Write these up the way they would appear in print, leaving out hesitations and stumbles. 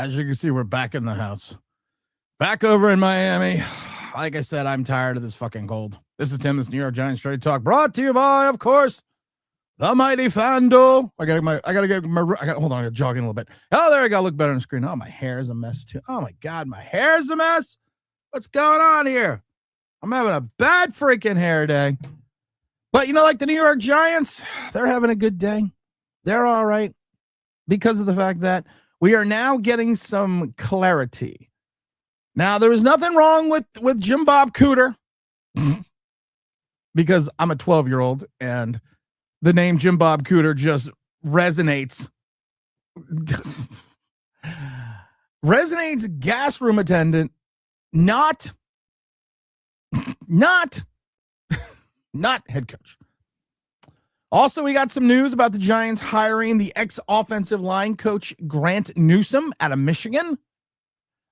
As you can see, we're back in the house. Back over in Miami. Like I said, I'm tired of this fucking cold. This is Tim, this New York Giants Straight Talk, brought to you by, of course, the mighty FanDuel. Hold on, I gotta jog in a little bit. Oh, there I go. Look better on the screen. Oh, my hair is a mess too. Oh my God, my hair is a mess. What's going on here? I'm having a bad freaking hair day. But you know, like the New York Giants, they're having a good day. They're all right because of the fact that we are now getting some clarity. Now, there was nothing wrong with Jim Bob Cooter because I'm a 12-year-old and the name Jim Bob Cooter just resonates. Resonates gas room attendant, not head coach. Also, we got some news about the Giants hiring the ex-offensive line coach Grant Newsome out of Michigan.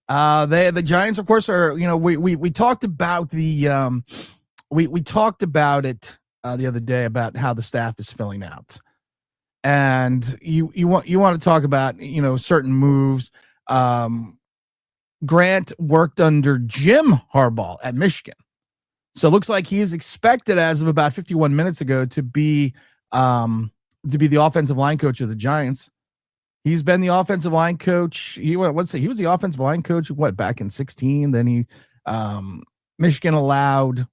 The Giants, of course, are, you know, we talked about the we talked about it the other day about how the staff is filling out, and you want to talk about, you know, certain moves. Grant worked under Jim Harbaugh at Michigan, so it looks like he is expected as of about 51 minutes ago to be the offensive line coach of the Giants. He's been the offensive line coach. He was the offensive line coach back in 2016. Then he Michigan allowed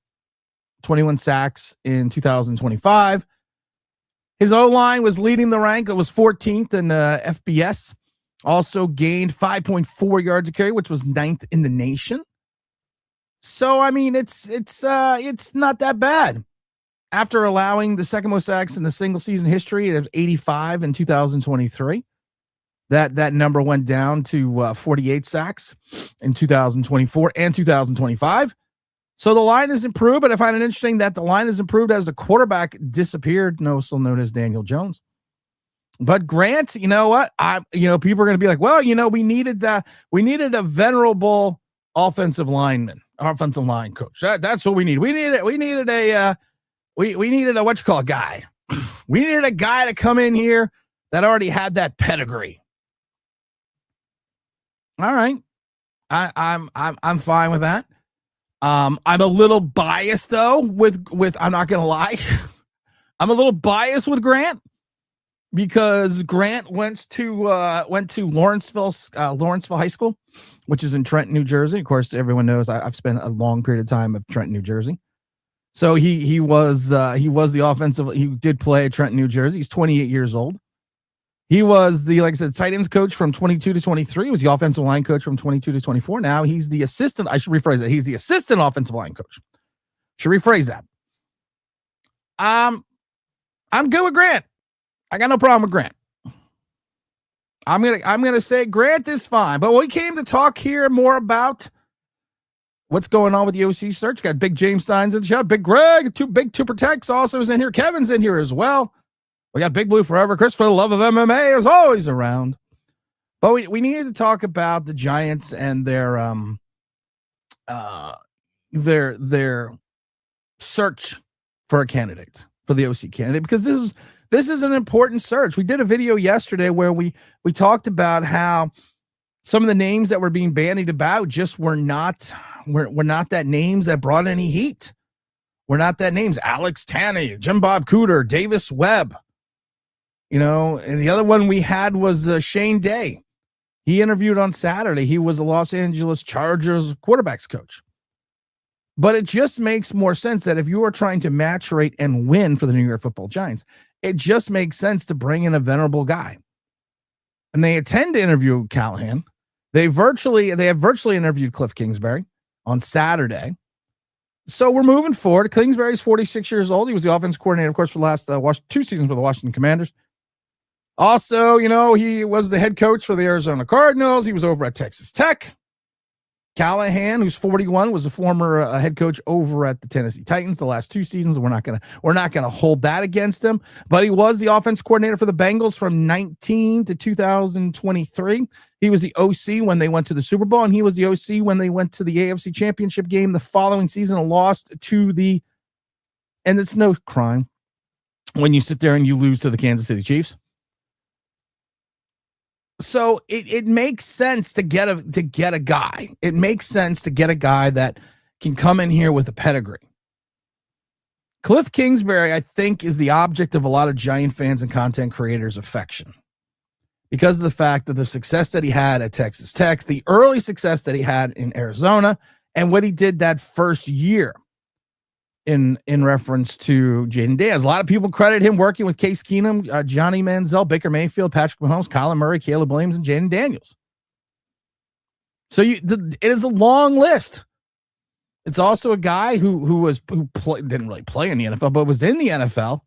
21 sacks in 2025. His O-line was leading the rank. It was 14th in FBS. Also gained 5.4 yards a carry, which was 9th in the nation. So I mean, it's not that bad. After allowing the second most sacks in the single season history of 85 in 2023. That number went down to 48 sacks in 2024 and 2025. So the line has improved, but I find it interesting that the line has improved as the quarterback disappeared, also known as Daniel Jones. But Grant, you know what? People are going to be like, well, you know, we needed a venerable offensive line coach. That's what we need. We needed a guy. We needed a guy to come in here that already had that pedigree. All right. I'm fine with that. I'm a little biased though with I'm not going to lie. I'm a little biased with Grant because Grant went to Lawrenceville High School, which is in Trenton, New Jersey. Of course, everyone knows I've spent a long period of time of Trenton, New Jersey. So he did play at Trenton, New Jersey. He's 28 years old. He was like I said, tight ends coach from 22 to 23. He was the offensive line coach from 22 to 24. Now he's the assistant. I should rephrase that. He's the assistant offensive line coach. Should rephrase that. I'm good with Grant. I got no problem with Grant. I'm gonna say Grant is fine. But we came to talk here more about what's going on with the OC search. Got Big James Steins in the show. Big Greg, Big Two Protects also is in here. Kevin's in here as well. We got Big Blue Forever. Chris, for the love of MMA, is always around. But we needed to talk about the Giants and their search for a candidate, for the OC candidate, because this is an important search. We did a video yesterday where we talked about how some of the names that were being bandied about just were not that names that brought any heat. Were not that names. Alex Tanney, Jim Bob Cooter, Davis Webb. You know, and the other one we had was Shane Day. He interviewed on Saturday. He was the Los Angeles Chargers quarterbacks coach. But it just makes more sense that if you are trying to maturate and win for the New York Football Giants, it just makes sense to bring in a venerable guy. And they intend to interview Callahan. They have virtually interviewed Cliff Kingsbury on Saturday. So we're moving forward. Kingsbury's 46 years old. He was the offensive coordinator, of course, for the last 2 seasons for the Washington Commanders. Also, you know, he was the head coach for the Arizona Cardinals. He was over at Texas Tech. Callahan, who's 41, was a former head coach over at the Tennessee Titans the last 2 seasons. We're not gonna hold that against him. But he was the offense coordinator for the Bengals from 19 to 2023. He was the OC when they went to the Super Bowl, and he was the OC when they went to the AFC Championship game the following season and lost to the. And it's no crime when you sit there and you lose to the Kansas City Chiefs. So it makes sense to get a guy. It makes sense to get a guy that can come in here with a pedigree. Cliff Kingsbury, I think, is the object of a lot of Giant fans and content creators' affection because of the fact that the success that he had at Texas Tech, the early success that he had in Arizona, and what he did that first year in reference to Jaden Daniels. A lot of people credit him working with Case Keenum, Johnny Manziel, Baker Mayfield, Patrick Mahomes, Kyler Murray, Caleb Williams, and Jaden Daniels. So it is a long list. It's also a guy who didn't really play in the NFL, but was in the NFL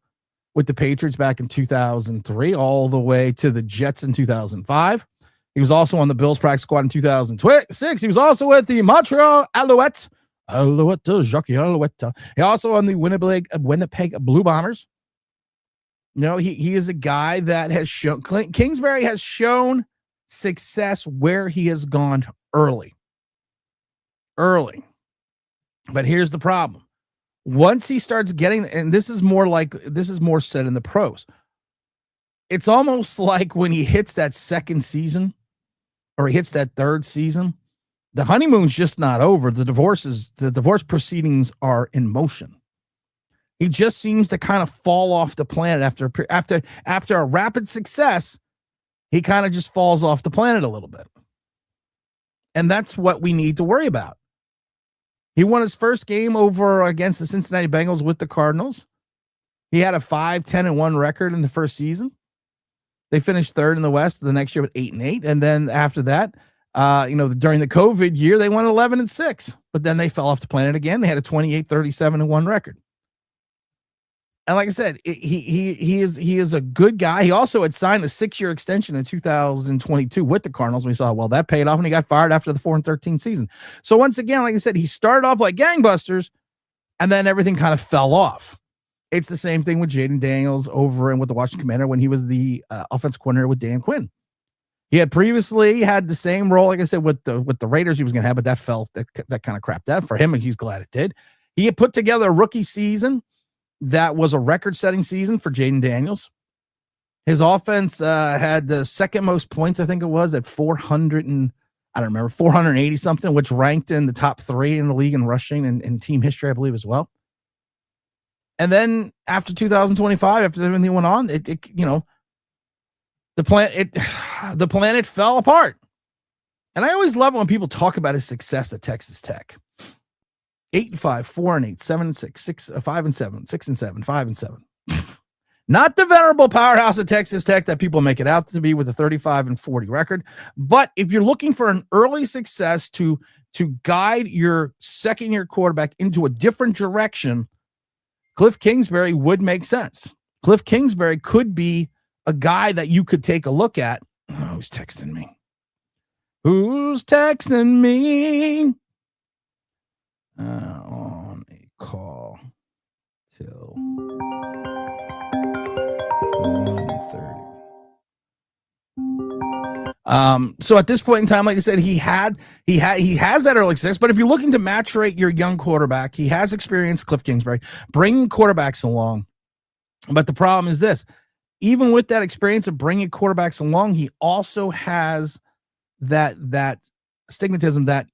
with the Patriots back in 2003, all the way to the Jets in 2005. He was also on the Bills practice squad in 2006. He was also with the Montreal Alouettes. Jockey Alouette. He also on the Winnipeg Blue Bombers. You know, he is a guy that has shown, Kingsbury has shown success where he has gone early. But here's the problem. Once he starts getting, and this is more said in the pros. It's almost like when he hits that second season or he hits that third season, the honeymoon's just not over. The divorce proceedings are in motion. He just seems to kind of fall off the planet after a rapid success. He kind of just falls off the planet a little bit. And that's what we need to worry about. He won his first game over against the Cincinnati Bengals with the Cardinals. He had a 5-10-1 record in the first season. They finished third in the West the next year with 8-8. And then after that, during the COVID year, they won 11-6, but then they fell off the planet again. They had a 28-37-1 record. And like I said, he is a good guy. He also had signed a 6-year extension in 2022 with the Cardinals. We saw, well, that paid off, and he got fired after the 4-13 season. So once again, like I said, he started off like gangbusters, and then everything kind of fell off. It's the same thing with Jaden Daniels over and with the Washington Commander when he was the offensive coordinator with Dan Quinn. He had previously had the same role, like I said, with the Raiders he was going to have, but that kind of crapped out for him, and he's glad it did. He had put together a rookie season that was a record-setting season for Jaden Daniels. His offense had the second most points, I think it was, at 480 something, which ranked in the top 3 in the league in rushing and team history, I believe, as well. And then after 2025, after everything went on, the planet fell apart. And I always love it when people talk about his success at Texas Tech. 8-5, 4-8, 7-6, 5-7, 6-7, 5-7. Not the venerable powerhouse at Texas Tech that people make it out to be with a 35-40 record. But if you're looking for an early success to guide your second-year quarterback into a different direction, Cliff Kingsbury would make sense. Cliff Kingsbury could be a guy that you could take a look at. Oh, who's texting me? Who's texting me? On a call till 1:30. So at this point in time, like I said, he has that early success. But if you're looking to maturate your young quarterback, he has experience, Cliff Kingsbury, bringing quarterbacks along. But the problem is this: even with that experience of bringing quarterbacks along, he also has that stigmatism that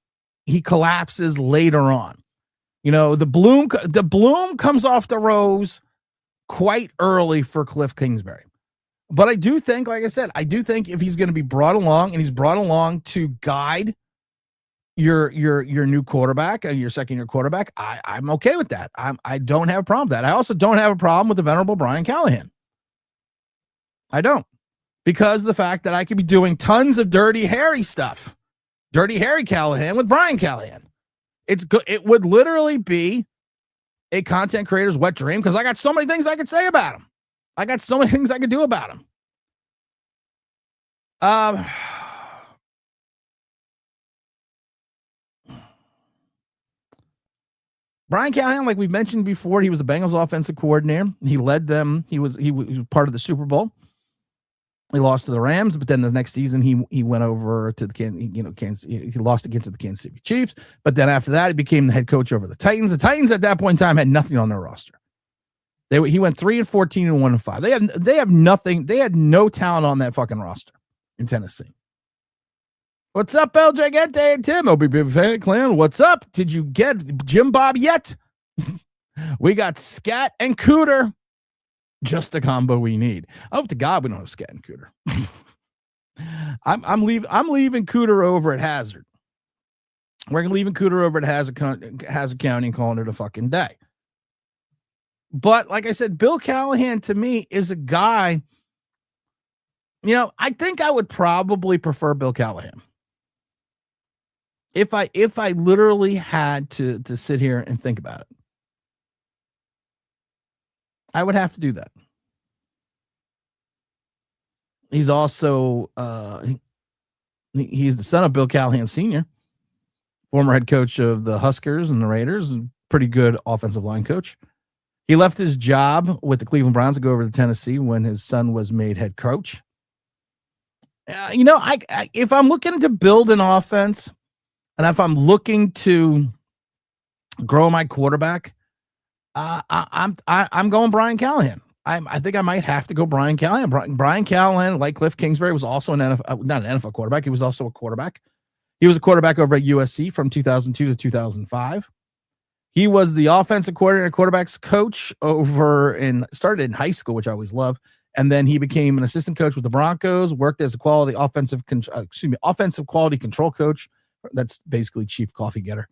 he collapses later on. You know, the bloom comes off the rose quite early for Cliff Kingsbury. But I do think, like I said, if he's going to be brought along, and he's brought along to guide your new quarterback, your second-year quarterback, I'm okay with that. I don't have a problem with that. I also don't have a problem with the venerable Brian Callahan. I don't. Because of the fact that I could be doing tons of Dirty Harry stuff. Dirty Harry Callahan with Brian Callahan. It's good. It would literally be a content creator's wet dream because I got so many things I could say about him. I got so many things I could do about him. Brian Callahan, like we've mentioned before, he was the Bengals offensive coordinator. He led them. He was part of the Super Bowl. He lost to the Rams, but then the next season he went over to the Kansas. He lost against the Kansas City Chiefs. But then after that, he became the head coach over the Titans. The Titans at that point in time had nothing on their roster. He went 3-14 and 1-5. They have nothing. They had no talent on that fucking roster in Tennessee. What's up, El Gigante and Tim? OBB Fan Clan. What's up? Did you get Jim Bob yet? We got Scat and Cooter. Just the combo we need. I hope to God we don't have Scat and Cooter. I'm leaving Cooter over at Hazard. We're leaving Cooter over at Hazard County and calling it a fucking day. But like I said, Bill Callahan to me is a guy. I think I would probably prefer Bill Callahan if I literally had to sit here and think about it. I would have to do that. He's also he's the son of Bill Callahan Sr., former head coach of the Huskers and the Raiders, pretty good offensive line coach. He left his job with the Cleveland Browns to go over to Tennessee when his son was made head coach. If I'm looking to build an offense and if I'm looking to grow my quarterback, I'm going Brian Callahan. I think I might have to go Brian Callahan. Brian Callahan, like Cliff Kingsbury, was also not an NFL quarterback. He was also a quarterback. He was a quarterback over at USC from 2002 to 2005. He was the offensive coordinator, quarterbacks coach started in high school, which I always love. And then he became an assistant coach with the Broncos, worked as a offensive quality control coach. That's basically chief coffee getter.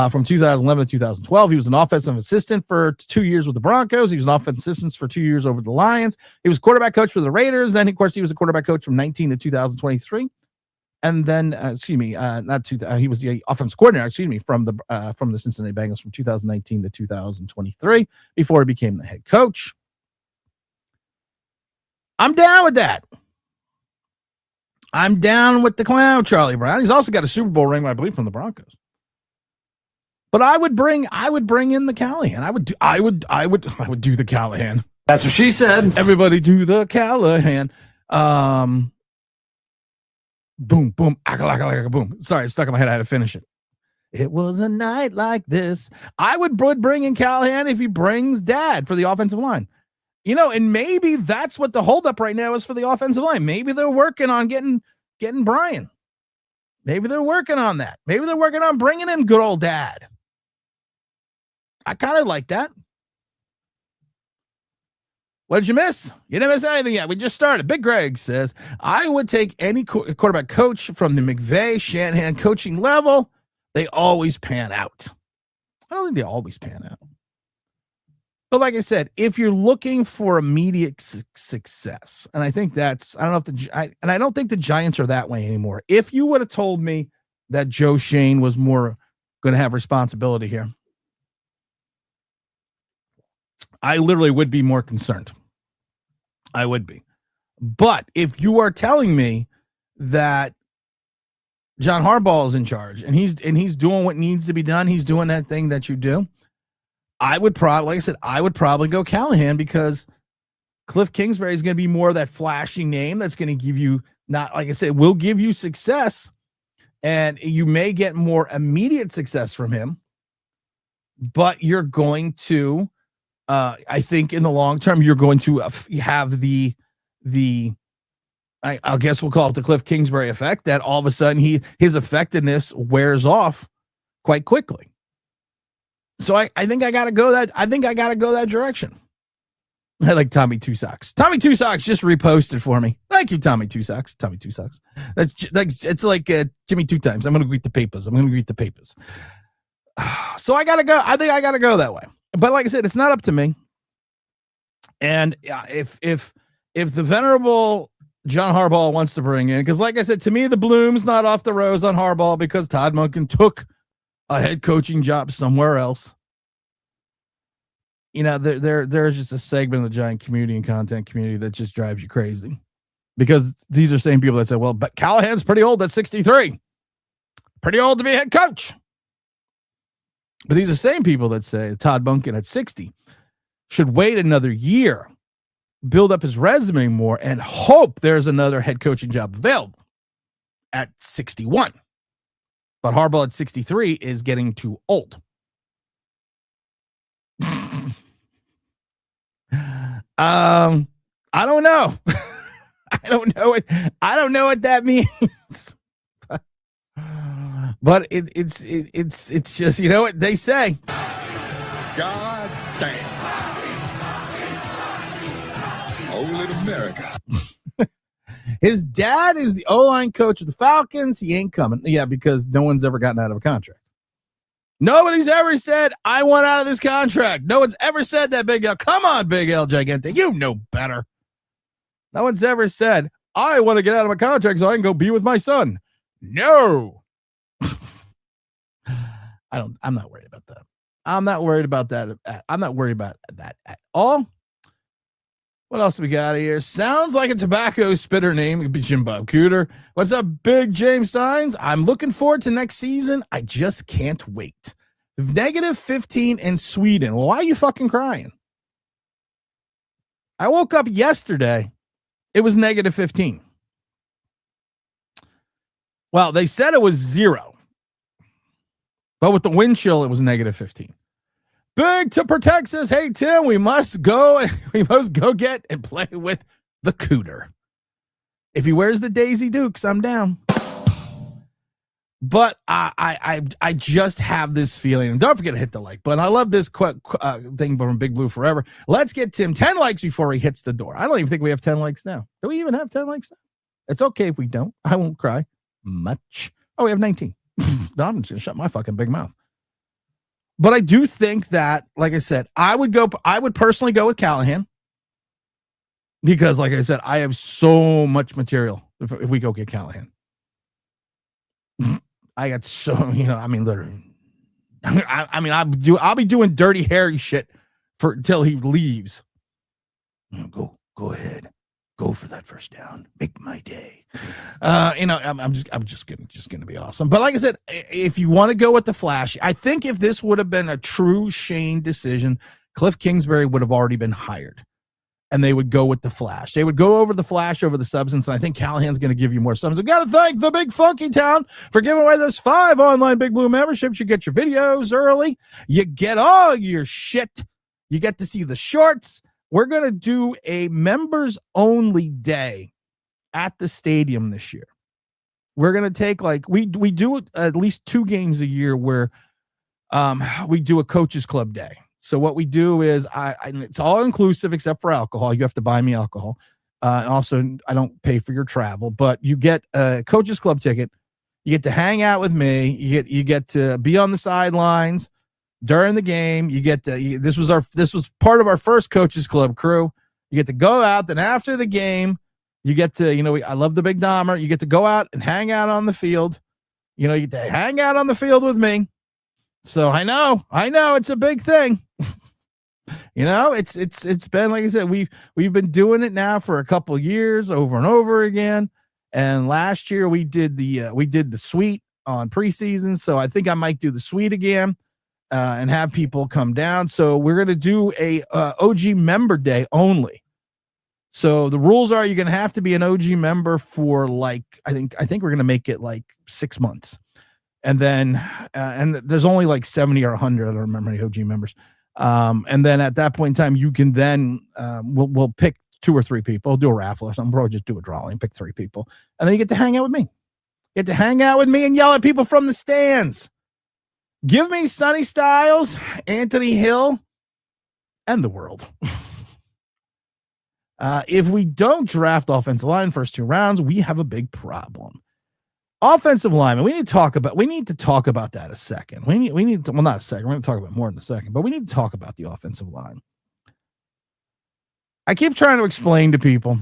From 2011 to 2012, he was an offensive assistant for 2 years with the Broncos. He was an offensive assistant for 2 years over the Lions. He was quarterback coach for the Raiders. Then, of course, he was a quarterback coach from 19 to 2023. And then, he was the offensive coordinator, from the Cincinnati Bengals from 2019 to 2023 before he became the head coach. I'm down with that. I'm down with the clown, Charlie Brown. He's also got a Super Bowl ring, I believe, from the Broncos. But I would bring in the Callahan. I would do the Callahan. That's what she said. Everybody do the Callahan. Boom, boom, aka, boom. Sorry, it's stuck in my head. I had to finish it. It was a night like this. I would bring in Callahan if he brings Dad for the offensive line. And maybe that's what the holdup right now is for the offensive line. Maybe they're working on getting Brian. Maybe they're working on that. Maybe they're working on bringing in good old Dad. I kind of like that. What did you miss? You didn't miss anything yet. We just started. Big Greg says, I would take any quarterback coach from the McVay, Shanahan coaching level. They always pan out. I don't think they always pan out. But like I said, if you're looking for immediate success, and I think I don't think the Giants are that way anymore. If you would have told me that Joe Shane was more going to have responsibility here, I literally would be more concerned. I would be. But if you are telling me that John Harbaugh is in charge and he's doing what needs to be done, he's doing that thing that you do, I would probably go Callahan, because Cliff Kingsbury is going to be more of that flashy name that's going to give you, not like I said, will give you success, and you may get more immediate success from him, but you're going to, I think in the long term, you're going to have I guess we'll call it the Cliff Kingsbury effect, that all of a sudden his effectiveness wears off quite quickly. So I think I gotta go that direction. I like Tommy Two Socks. Tommy Two Socks just reposted for me. Thank you, Tommy Two Socks. Tommy Two Socks. It's like Jimmy Two Times. I'm gonna greet the papers. So I gotta go. I think I gotta go that way. But like I said, it's not up to me. And if the venerable John Harbaugh wants to bring in, because like I said, to me the bloom's not off the rose on Harbaugh, because Todd Monken took a head coaching job somewhere else. There's just a segment of the Giant community and content community that just drives you crazy, because these are the same people that say, well, but Callahan's pretty old at 63, pretty old to be a head coach. But these are the same people that say Todd Monken at 60 should wait another year, build up his resume more, and hope there's another head coaching job available at 61. But Harbaugh at 63 is getting too old. I don't know. I don't know what that means. But it's just, you know what they say. God damn. Old America. His dad is the O-line coach of the Falcons. He ain't coming. Yeah, because no one's ever gotten out of a contract. Nobody's ever said, I want out of this contract. No one's ever said that, Big L. Come on, Big L Gigante. You know better. No one's ever said, I want to get out of my contract so I can go be with my son. No. I'm not worried about that. I'm not worried about that. I'm not worried about that at all. What else we got here? Sounds like a tobacco spitter name. It could be Jim Bob Cooter. What's up, Big James Steins? I'm looking forward to next season. I just can't wait. -15 in Sweden. Well, why are you fucking crying? I woke up yesterday. It was -15. Well, they said it was 0. But with the wind chill, it was -15. Big Tipper Texas. Hey, Tim, we must go get and play with the Cooter. If he wears the Daisy Dukes, I'm down. But I just have this feeling, and don't forget to hit the like button. I love this thing from Big Blue Forever. Let's get Tim 10 likes before he hits the door. I don't even think we have 10 likes now. Do we even have 10 likes now? It's okay if we don't. I won't cry much. Oh, we have 19. No, I'm just going to shut my fucking big mouth. But I do think that, like I said, I would personally go with Callahan because, like I said, I have so much material if we go get Callahan. I got so, I mean, literally, I'll be doing dirty, hairy shit until he leaves. Go ahead. Go for that first down. Make my day. I'm just gonna be awesome. But like I said, if you want to go with the flash, I think if this would have been a true Shane decision, Cliff Kingsbury would have already been hired, and they would go with the flash. They would go over the flash over the substance. And I think Callahan's going to give you more substance. We've got to thank the Big Funky Town for giving away those 5 online Big Blue memberships. You get your videos early. You get all your shit. You get to see the shorts. We're going to do a members only day at the stadium this year. We're going to take we do at least 2 games a year where we do a coaches club day. So what we do is it's all inclusive except for alcohol. You have to buy me alcohol. And also I don't pay for your travel, but you get a coaches club ticket. You get to hang out with me. You get to be on the sidelines during the game. You get to, this was part of our first coaches club crew. You get to go out. Then after the game, you get to, I love the Big Dahmer. You get to go out and hang out on the field. You get to hang out on the field with me. So I know it's a big thing. It's been, like I said, we've been doing it now for a couple of years over and over again. And last year we did the suite on preseason. So I think I might do the suite again and have people come down. So we're going to do a OG member day only. So the rules are you're going to have to be an OG member for I think we're going to make it 6 months. And then, and there's only 70 or 100, I don't remember any OG members. And then at that point in time, you can then, we'll pick 2 or 3 people, we'll do a raffle or something, probably just do a drawing and pick 3 people. And then you get to hang out with me. You get to hang out with me and yell at people from the stands. Give me Sonny Styles, Anthony Hill, and the world. If we don't draft offensive line first 2 rounds, we have a big problem. Offensive lineman, we need to talk about that a second. We need to, well, not a second. We're going to talk about more in a second, but we need to talk about the offensive line. I keep trying to explain to people,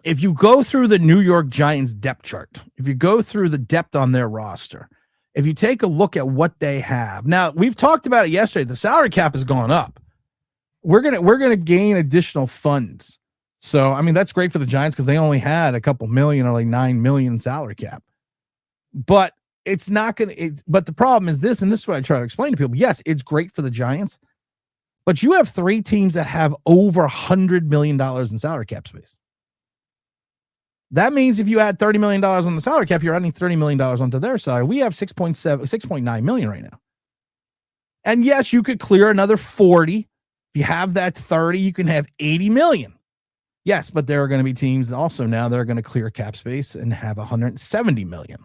if you go through the New York Giants depth chart, if you go through the depth on their roster, if you take a look at what they have, now we've talked about it yesterday, the salary cap has gone up. We're going to gain additional funds. So, I mean, that's great for the Giants because they only had a couple million or 9 million salary cap. But it's not going to, but the problem is this, and this is what I try to explain to people. Yes, it's great for the Giants, but you have 3 teams that have over $100 million in salary cap space. That means if you add $30 million on the salary cap, you're adding $30 million onto their salary. We have 6.9 million right now. And yes, you could clear another 40. If you have that 30, you can have 80 million. Yes, but there are going to be teams also now that are going to clear cap space and have 170 million.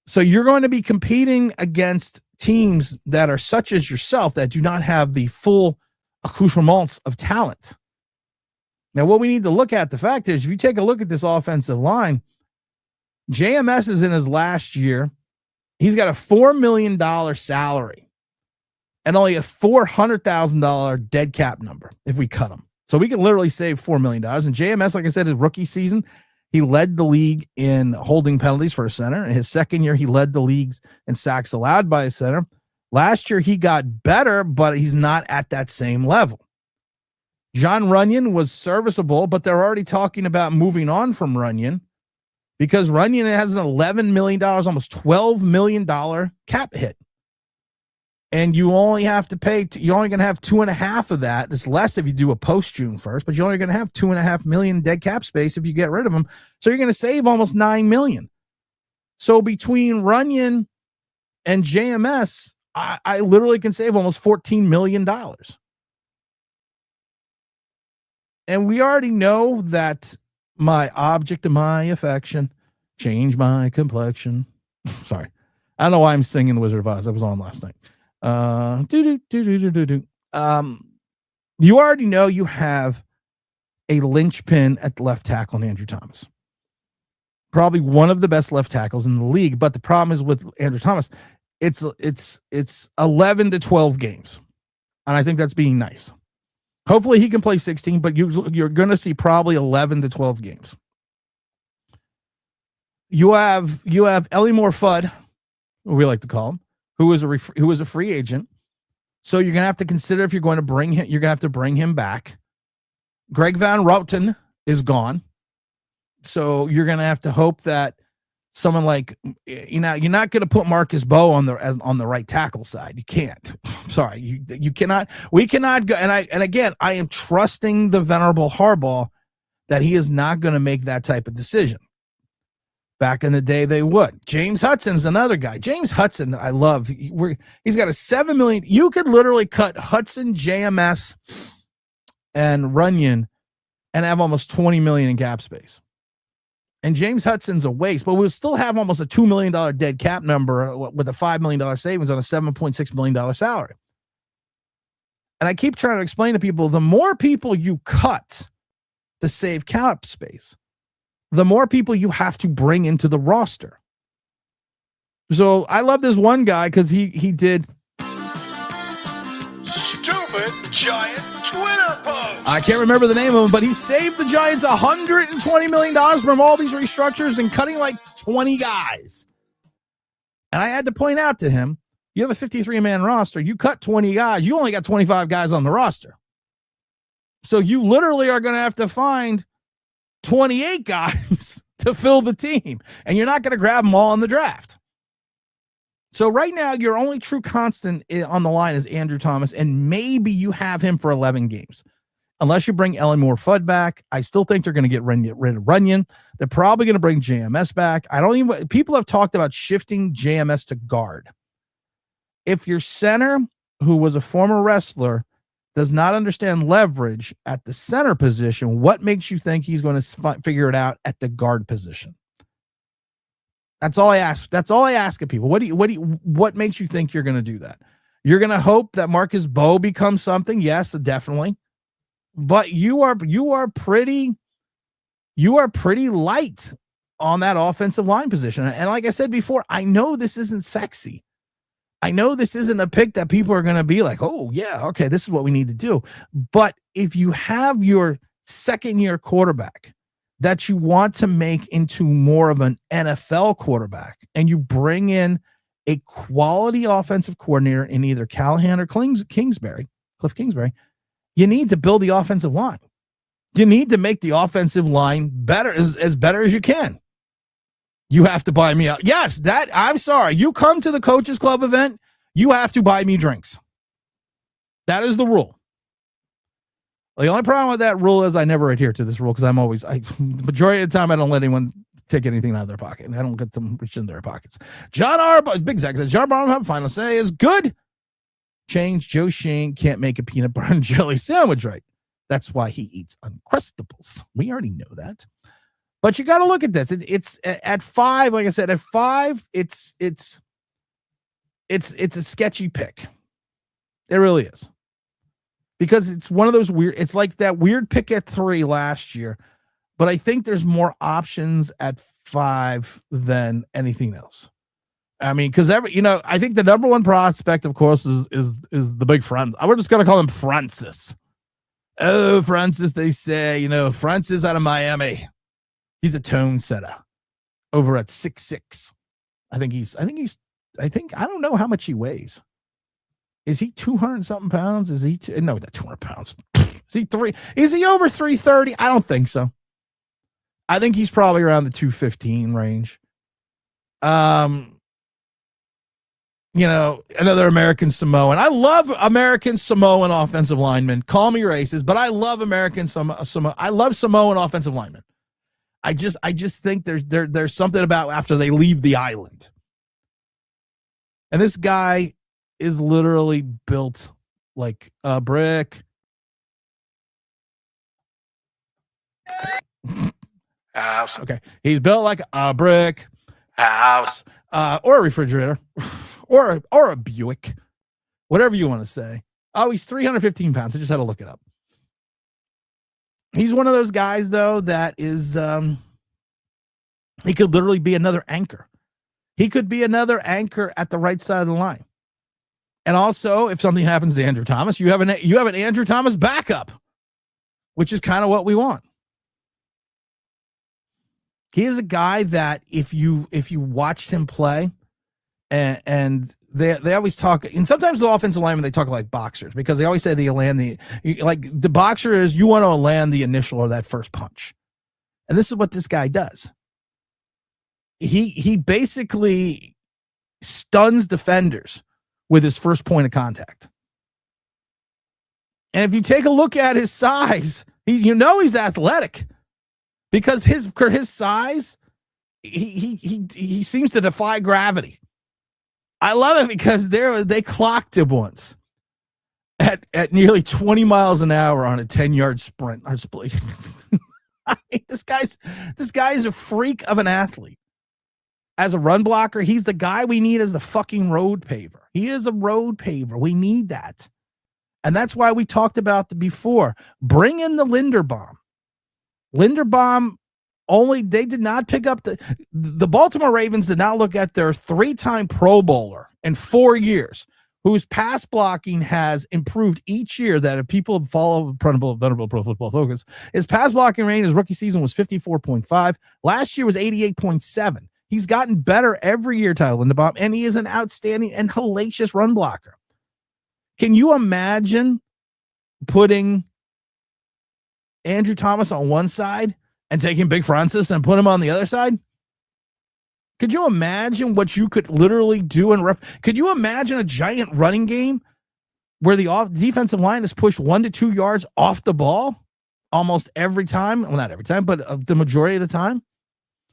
So you're going to be competing against teams that are such as yourself that do not have the full accoutrements of talent. Now, what we need to look at, the fact is, if you take a look at this offensive line, JMS is in his last year. He's got a $4 million salary and only a $400,000 dead cap number if we cut him. So we can literally save $4 million. And JMS, like I said, his rookie season, he led the league in holding penalties for a center. In his second year, he led the leagues in sacks allowed by a center. Last year, he got better, but he's not at that same level. John Runyon was serviceable, but they're already talking about moving on from Runyon because Runyon has an $11 million, almost $12 million cap hit. And you only have to pay, you're only going to have 2.5 of that. It's less if you do a post-June 1st, but you're only going to have $2.5 million dead cap space if you get rid of them. So you're going to save almost $9 million. So between Runyon and JMS, I literally can save almost $14 million. And we already know that my object of my affection changed my complexion. Sorry. I don't know why I'm singing The Wizard of Oz. I was on last night. You already know you have a linchpin at the left tackle in Andrew Thomas. Probably one of the best left tackles in the league, but the problem is with Andrew Thomas, it's 11 to 12 games. And I think that's being nice. Hopefully he can play 16, but you're going to see probably 11 to 12 games. You have Ellie Moore Fudd, we like to call him, who is a free agent. So you're going to have to consider if you're going to bring him, you're going to have to bring him back. Greg Van Roten is gone. So you're going to have to hope that someone like, you're not going to put Marcus Bowe on the right tackle side. You can't. Sorry, you cannot. We cannot go. And again, I am trusting the venerable Harbaugh that he is not going to make that type of decision. Back in the day, they would. James Hudson's another guy. James Hudson, I love. He's got a $7 million. You could literally cut Hudson, JMS, and Runyon and have almost $20 million in cap space. And James Hudson's a waste, but we'll still have almost a $2 million dead cap number with a $5 million savings on a $7.6 million salary. And I keep trying to explain to people, the more people you cut to save cap space, the more people you have to bring into the roster. So I love this one guy because he did Stupid giant Twitter post. I can't remember the name of him, but he saved the Giants $120 million from all these restructures and cutting like 20 guys. And I had to point out to him, you have a 53-man roster. You cut 20 guys. You only got 25 guys on the roster. So you literally are going to have to find 28 guys to fill the team. And you're not going to grab them all in the draft. So right now, your only true constant on the line is Andrew Thomas, and maybe you have him for 11 games. Unless you bring Ellie Moore Fudd back, I still think they're going to get rid of Runyon. They're probably going to bring JMS back. People have talked about shifting JMS to guard. If your center, who was a former wrestler, does not understand leverage at the center position, what makes you think he's going to figure it out at the guard position? That's all I ask. That's all I ask of people. What makes you think you're going to do that? You're going to hope that Marcus Bowe becomes something. Yes, definitely. But you are pretty light on that offensive line position. And like I said before, I know this isn't sexy. I know this isn't a pick that people are going to be like, oh yeah, okay, this is what we need to do. But if you have your second-year quarterback that you want to make into more of an NFL quarterback, and you bring in a quality offensive coordinator in either Callahan or Cliff Kingsbury, you need to build the offensive line. You need to make the offensive line better, as better as you can. You have to buy me out. Yes, I'm sorry. You come to the Coaches Club event, you have to buy me drinks. That is the rule. The only problem with that rule is I never adhere to this rule because majority of the time I don't let anyone take anything out of their pocket. I don't get them reach in their pockets. John Harbaugh, Big Zach says, John Harbaugh, final say is good. Change. Joe Shane can't make a peanut butter and jelly sandwich right. That's why he eats Uncrustables. We already know that. But you got to look at this. It's at 5. Like I said, at 5, it's a sketchy pick. It really is, because it's one of those weird. It's like that weird pick at 3 last year, but I think there's more options at 5 than anything else. I mean, because I think the number one prospect, of course, is the big friend. We're just gonna call him Francis. Oh, Francis, they say, Francis out of Miami. He's a tone setter over at 6'6". I don't know how much he weighs. Is he 200 something pounds? Is he no, not 200 pounds. Is he over 330? I don't think so. I think he's probably around the 215 range. Another American Samoan. I love American Samoan offensive linemen. Call me racist, but I love American Samoan. I love Samoan offensive linemen. I just think there's something about after they leave the island. And this guy is literally built like a brick. House. Okay. He's built like a brick house, or a refrigerator, or a Buick, whatever you want to say. Oh, he's 315 pounds. I just had to look it up. He's one of those guys, though, that is, he could literally be another anchor. He could be another anchor at the right side of the line. And also, if something happens to Andrew Thomas, you have an Andrew Thomas backup, which is kind of what we want. He is a guy that if you watched him play, and they always talk, and sometimes the offensive linemen, they talk like boxers, because they always say they land the boxer is, you want to land the initial or that first punch. And this is what this guy does. He basically stuns defenders with his first point of contact. And if you take a look at his size, he's athletic, because his size, he seems to defy gravity. I love it because they clocked him once at nearly 20 miles an hour on a 10-yard sprint. I mean, this guy is a freak of an athlete. As a run blocker, he's the guy we need as a fucking road paver. He is a road paver. We need that. And that's why we talked about before. Bring in the Linderbaum. They did not pick up the Baltimore Ravens did not look at their 3-time Pro Bowler in 4 years, whose pass blocking has improved each year. That if people follow Venerable Pro Football Focus, his pass blocking range his rookie season was 54.5. Last year was 88.7. He's gotten better every year, Tyler Linderbaum, and he is an outstanding and hellacious run blocker. Can you imagine putting Andrew Thomas on one side and taking Big Francis and put him on the other side? Could you imagine what you could literally do could you imagine a giant running game where the defensive line is pushed 1 to 2 yards off the ball almost every time? Well, not every time, but the majority of the time.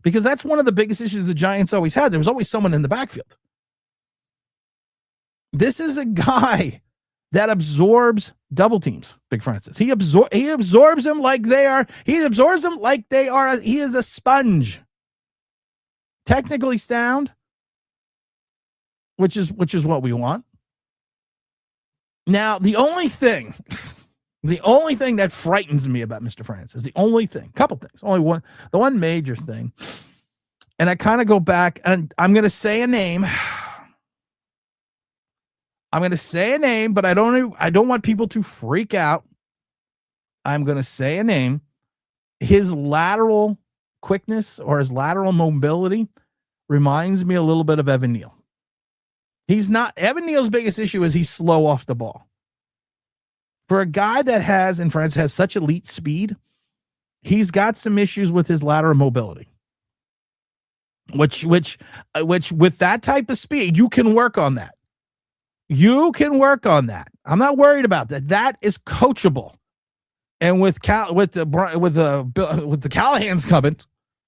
Because that's one of the biggest issues the Giants always had. There was always someone in the backfield. This is a guy that absorbs double teams, Big Francis. He absorbs them like they are. He absorbs them like they are. He is a sponge. Technically sound, which is what we want. Now, the only thing that frightens me about Mr. Francis, couple things, the one major thing, and I kind of go back, and I'm going to say a name. But I don't want people to freak out. I'm going to say a name. His lateral quickness or his lateral mobility reminds me a little bit of Evan Neal. Evan Neal's biggest issue is he's slow off the ball. For a guy that has such elite speed, he's got some issues with his lateral mobility. Which with that type of speed, you can work on that. I'm not worried about that. That is coachable. And with the Callahan's coming,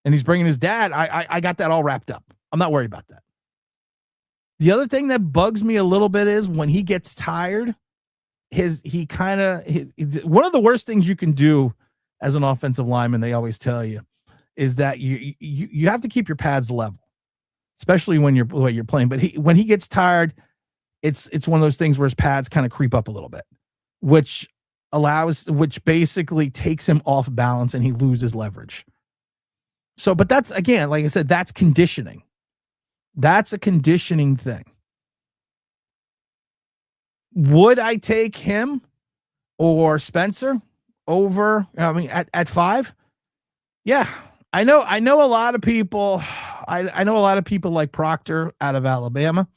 and he's bringing his dad, I got that all wrapped up. I'm not worried about that. The other thing that bugs me a little bit is when he gets tired, one of the worst things you can do as an offensive lineman, they always tell you, is that you have to keep your pads level, especially when you're playing. But when he gets tired, it's one of those things where his pads kind of creep up a little bit, which basically takes him off balance and he loses leverage. So, but that's, again, like I said, that's conditioning. That's a conditioning thing. Would I take him or Spencer over, at 5? Yeah. I know a lot of people. I know a lot of people like Proctor out of Alabama,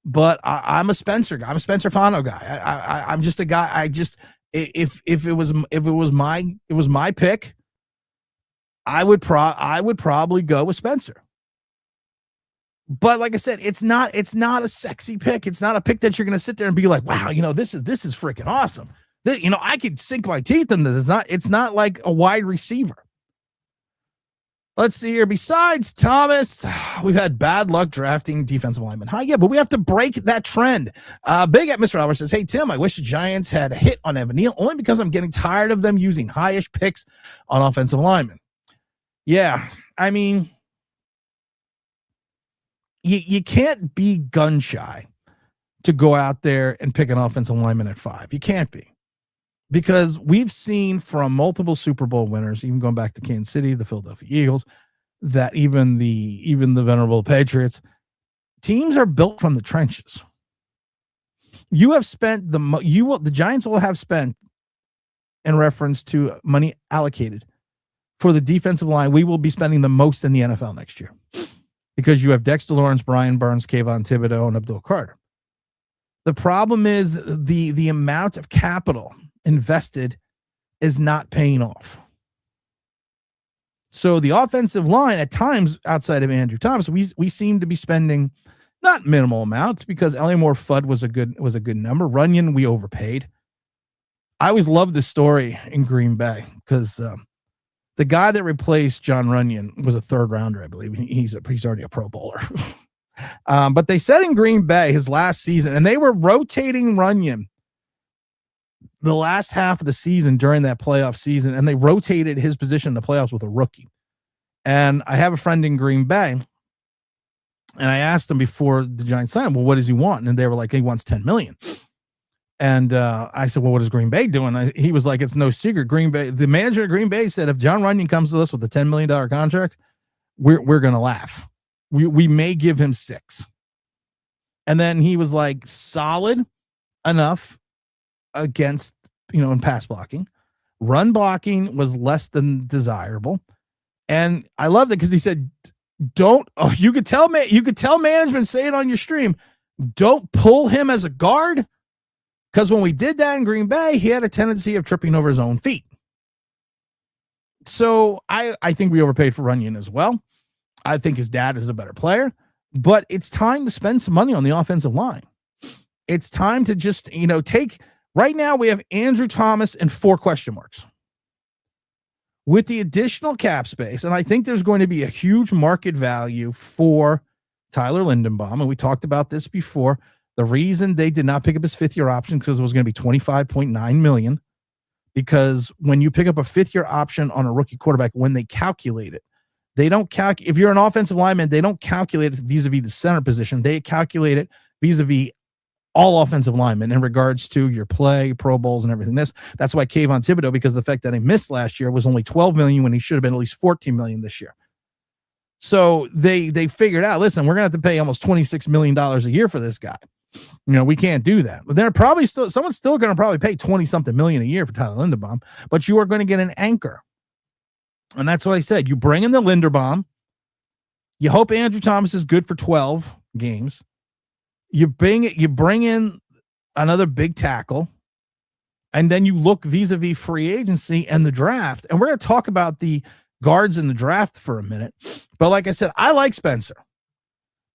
but I'm a Spencer guy. I'm a Spencer Fano guy. I'm just a guy. If it was my pick, I would probably go with Spencer. But like I said, it's not a sexy pick. It's not a pick that you're going to sit there and be like, wow, this is freaking awesome. I could sink my teeth in this. It's not like a wide receiver. Let's see here. Besides Thomas, we've had bad luck drafting defensive linemen. Yeah, but we have to break that trend. Big at Mr. Albert says, hey, Tim, I wish the Giants had a hit on Evan Neal only because I'm getting tired of them using high-ish picks on offensive linemen. Yeah, I mean, you can't be gun shy to go out there and pick an offensive lineman at 5. You can't be. Because we've seen from multiple Super Bowl winners, even going back to Kansas City, the Philadelphia Eagles, that even the venerable Patriots, teams are built from the trenches. You have spent the Giants will have spent, in reference to money allocated for the defensive line, we will be spending the most in the NFL next year because you have Dexter Lawrence, Brian Burns, Kayvon Thibodeau, and Abdul Carter. The problem is the amount of capital invested is not paying off. So the offensive line at times outside of Andrew Thomas, we seem to be spending not minimal amounts because Elliot Fudd was a good number. Runyon, we overpaid. I always loved this story in Green Bay because the guy that replaced John Runyon was a 3rd rounder, I believe. He's already a Pro Bowler. But they said in Green Bay his last season, and they were rotating Runyon the last half of the season during that playoff season, and they rotated his position in the playoffs with a rookie. And I have a friend in Green Bay, and I asked him before the Giants signed him, well, what does he want? And they were like, he wants $10 million. And I said, well, what is Green Bay doing? He was like, it's no secret. Green Bay, the manager of Green Bay said, if John Runyon comes to us with a $10 million contract, we're going to laugh. We may give him 6. And then he was like, solid enough against, in pass blocking. Run blocking was less than desirable. And I loved it because he said, you could tell management, say it on your stream, don't pull him as a guard. Because when we did that in Green Bay, he had a tendency of tripping over his own feet. So I think we overpaid for Runyon as well. I think his dad is a better player. But it's time to spend some money on the offensive line. It's time to just, take... Right now, we have Andrew Thomas and 4 question marks. With the additional cap space, and I think there's going to be a huge market value for Tyler Linderbaum, and we talked about this before. The reason they did not pick up his 5th-year option because it was going to be $25.9 million, because when you pick up a 5th-year option on a rookie quarterback, when they calculate it, they don't calculate. If you're an offensive lineman, they don't calculate it vis-a-vis the center position. They calculate it vis-a-vis all offensive linemen in regards to your play, Pro Bowls, and everything. That's why Kayvon Thibodeau, because the fact that he missed last year, was only $12 million when he should have been at least $14 million this year. So they figured out, listen, we're going to have to pay almost $26 million a year for this guy. We can't do that. But they're probably someone's still going to probably pay 20-something million a year for Tyler Linderbaum, but you are going to get an anchor. And that's what I said. You bring in the Linderbaum. You hope Andrew Thomas is good for 12 games. You bring in another big tackle, and then you look vis-a-vis free agency and the draft. And we're going to talk about the guards in the draft for a minute. But like I said, I like Spencer.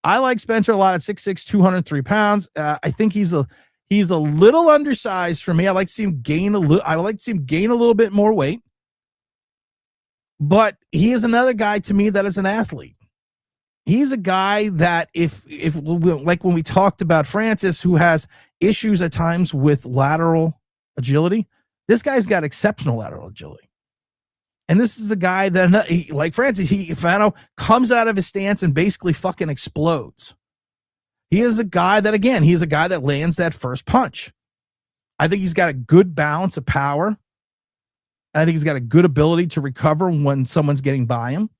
I like Spencer a lot at 6'6", 203 pounds. I think he's a little undersized for me. I like to see him gain a little bit more weight. But he is another guy to me that is an athlete. He's a guy that if like when we talked about Francis, who has issues at times with lateral agility, this guy's got exceptional lateral agility. And this is a guy that, like Francis, Fano comes out of his stance and basically fucking explodes. He is a guy that, again, he's a guy that lands that first punch. I think he's got a good balance of power. And I think he's got a good ability to recover when someone's getting by him.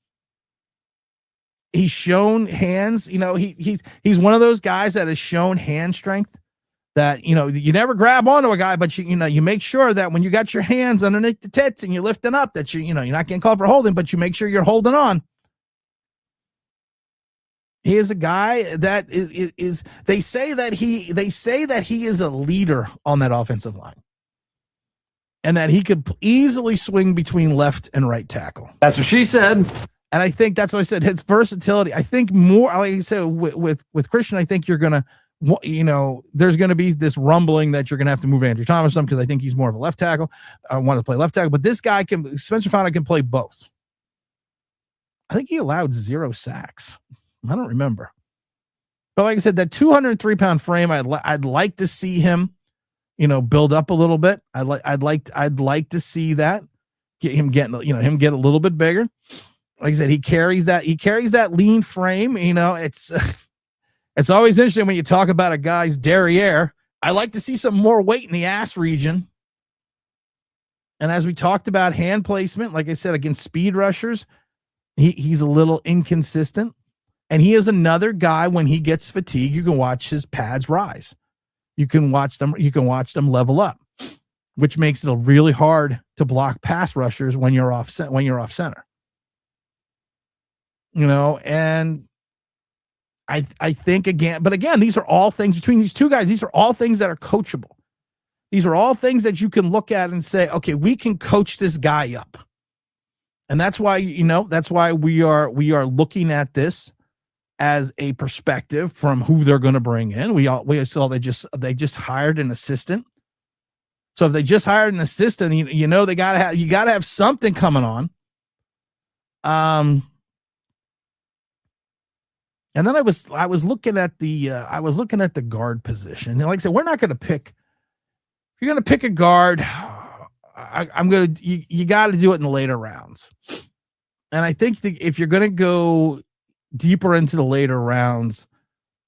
He's shown hands, he's one of those guys that has shown hand strength that, you never grab onto a guy, but you make sure that when you got your hands underneath the tits and you're lifting up that you're not getting called for holding, but you make sure you're holding on. He is a guy that is they say that he is a leader on that offensive line. And that he could easily swing between left and right tackle. That's what she said. And I think that's what I said. His versatility. I think more, like I said, with Christian, I think you're going to, there's going to be this rumbling that you're going to have to move Andrew Thomas some because I think he's more of a left tackle. I want to play left tackle, but this guy Spencer Fano can play both. I think he allowed 0 sacks. I don't remember. But like I said, that 203-pound frame, I'd like to see him, build up a little bit. I'd like to see that, get him get a little bit bigger. Like I said, he carries that lean frame. It's always interesting when you talk about a guy's derriere. I like to see some more weight in the ass region. And as we talked about hand placement, like I said, against speed rushers, he's a little inconsistent. And he is another guy, when he gets fatigued, you can watch his pads rise. You can watch them level up, which makes it really hard to block pass rushers when you're off center. And I think again, these are all things between these two guys. These are all things that are coachable. These are all things that you can look at and say, okay, we can coach this guy up. And that's why, we are looking at this as a perspective from who they're going to bring in. We saw they just hired an assistant. So if they just hired an assistant, you gotta have something coming on. And then I was looking at the guard position. And like I said, we're not going to pick. If you're going to pick a guard, you got to do it in the later rounds. And I think if you're going to go deeper into the later rounds,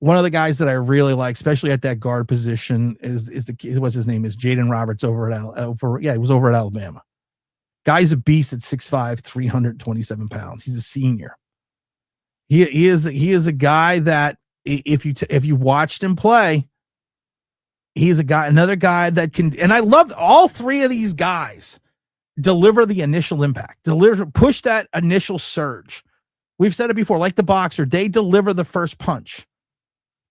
one of the guys that I really like, especially at that guard position, what's his name is Jaden Roberts he was over at Alabama. Guy's a beast at 6'5", 327 pounds. He's a senior. He is a guy that if you watched him play, he's another guy that can. And I love all three of these guys deliver the initial impact, push that initial surge. We've said it before, like the boxer, they deliver the first punch.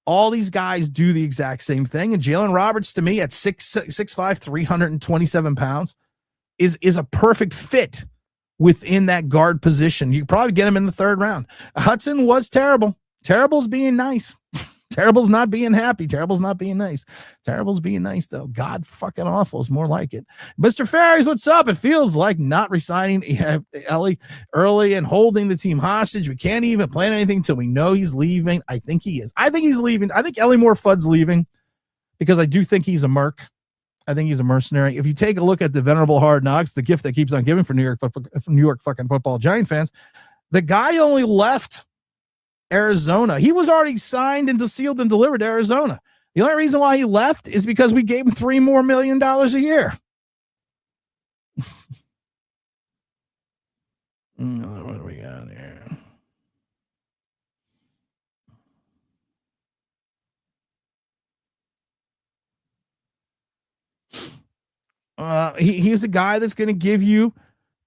All these guys do the exact same thing. And Jalen Roberts, to me, at 6'5", 327 pounds, is a perfect fit within that guard position. You could probably get him in the 3rd round. Hudson was terrible. Terrible's being nice. Terrible's not being happy. Terrible's not being nice. Terrible's being nice, though. God fucking awful is more like it. Mr. Ferries, what's up? It feels like not resigning Ellie early and holding the team hostage. We can't even plan anything until we know he's leaving. I think he is. I think he's leaving. I think Ellie Moore Fudd's leaving because I do think he's a merc. I think he's a mercenary. If you take a look at the venerable Hard Knocks, the gift that keeps on giving for New York fucking football Giant fans, the guy only left Arizona. He was already signed and sealed and delivered to Arizona. The only reason why he left is because we gave him $3 more million a year. What do we got here? He's a guy that's going to give you,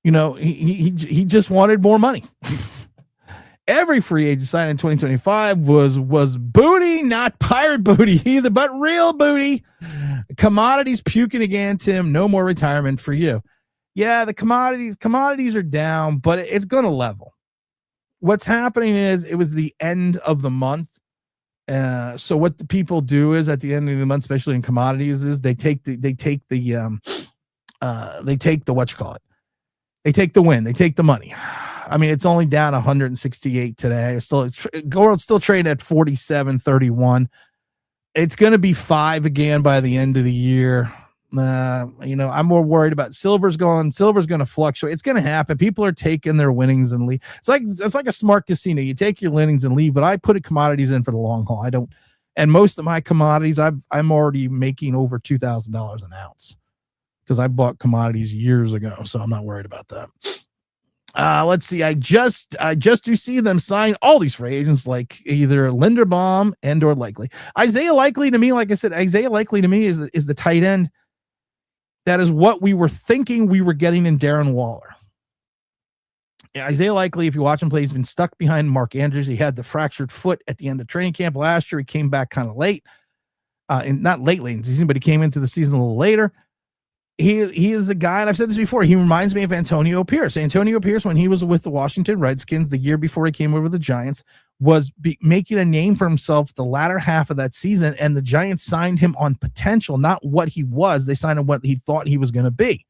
he just wanted more money. Every free agent signed in 2025 was booty, not pirate booty either, but real booty. Commodities puking against him. No more retirement for you. Yeah, the commodities are down, but it's going to level. What's happening is it was the end of the month. So what the people do is at the end of the month, especially in commodities, is they take the win. They take the money. I mean, it's only down 168 today. Gold's still trading at 47.31. It's going to be 5 again by the end of the year. I'm more worried about Silver's going to fluctuate. It's going to happen. People are taking their winnings and leave. It's like a smart casino. You take your winnings and leave, but I put commodities in for the long haul. I don't, and most of my commodities, I'm already making over $2,000 an ounce because I bought commodities years ago, so I'm not worried about that. Let's see. I just do see them sign all these free agents, like either Linderbaum and or Likely. Isaiah Likely to me, like I said, Isaiah Likely to me is the tight end. That is what we were thinking we were getting in Darren Waller. Yeah, Isaiah Likely, if you watch him play, he's been stuck behind Mark Andrews. He had the fractured foot at the end of training camp last year. He came back kind of late, and not late in the season, but he came into the season a little later. He is a guy, and I've said this before, he reminds me of Antonio Pierce. Antonio Pierce, when he was with the Washington Redskins the year before he came over to the Giants, was making a name for himself the latter half of that season, and the Giants signed him on potential, not what he was. They signed him what he thought he was going to be.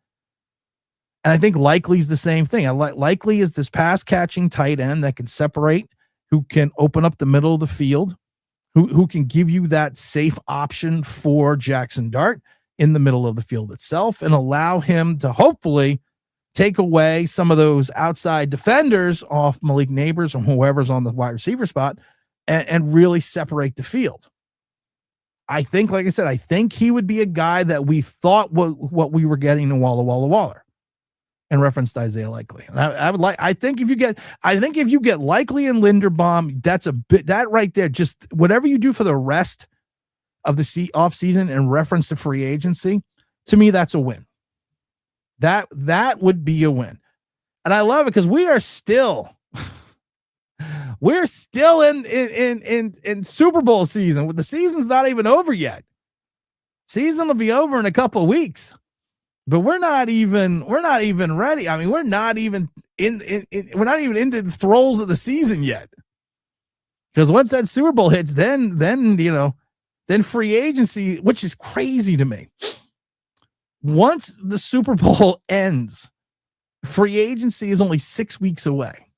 And I think Likely's the same thing. Likely is this pass-catching tight end that can separate, who can open up the middle of the field, who can give you that safe option for Jackson Dart in the middle of the field itself and allow him to hopefully take away some of those outside defenders off Malik Neighbors or whoever's on the wide receiver spot and really separate the field. I think, like I said, I think he would be a guy that we thought what we were getting in Waller in reference to Isaiah Likely. And I think if you get Likely and Linderbaum, that's a bit, that right there, just whatever you do for the rest of the off season in reference to free agency, to me, that's a win. That would be a win. And I love it because we are still in Super Bowl season. The season's not even over yet. Season will be over in a couple of weeks, but we're not even ready. I mean, we're not even into the throes of the season yet. Because once that Super Bowl hits, then free agency, which is crazy to me. Once the Super Bowl ends, free agency is only 6 weeks away.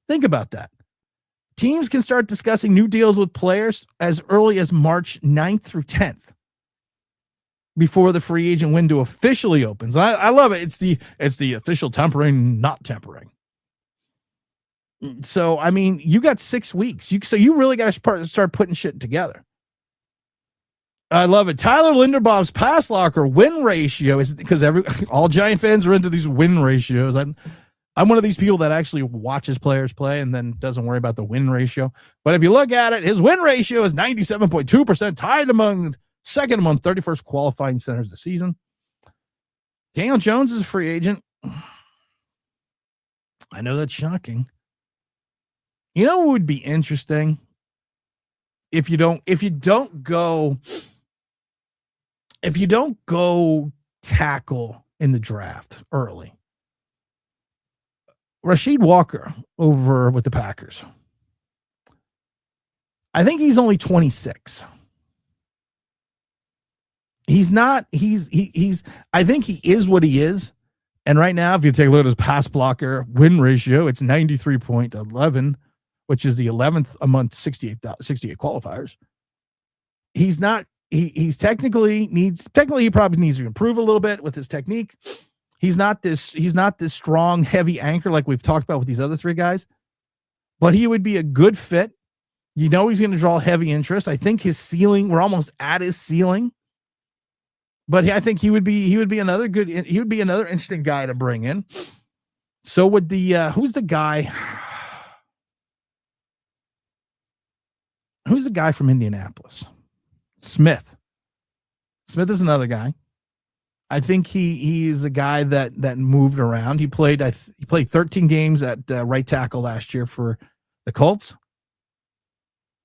Think about that. Teams can start discussing new deals with players as early as March 9th through 10th before the free agent window officially opens. I love it. It's the official tempering, not tempering. So, I mean, you got 6 weeks. So you really got to start putting shit together. I love it. Tyler Linderbaum's pass locker win ratio is because all Giant fans are into these win ratios. I'm one of these people that actually watches players play and then doesn't worry about the win ratio. But if you look at it, his win ratio is 97.2%, tied second among 31st qualifying centers this season. Daniel Jones is a free agent. I know that's shocking. You know what would be interesting? If you don't go tackle in the draft early. Rasheed Walker over with the Packers. I think he's only 26. I think he is what he is. And right now, if you take a look at his pass blocker win ratio, it's 93.11, which is the 11th among 68 qualifiers. He's not, he technically he probably needs to improve a little bit with his technique. He's not this strong, heavy anchor like we've talked about with these other three guys, but he would be a good fit. He's going to draw heavy interest. I think his ceiling, we're almost at his ceiling, but I think he would be another interesting guy to bring in. So would who's the guy from Indianapolis? Smith is another guy. I think he's a guy that moved around. He played 13 games at right tackle last year for the Colts.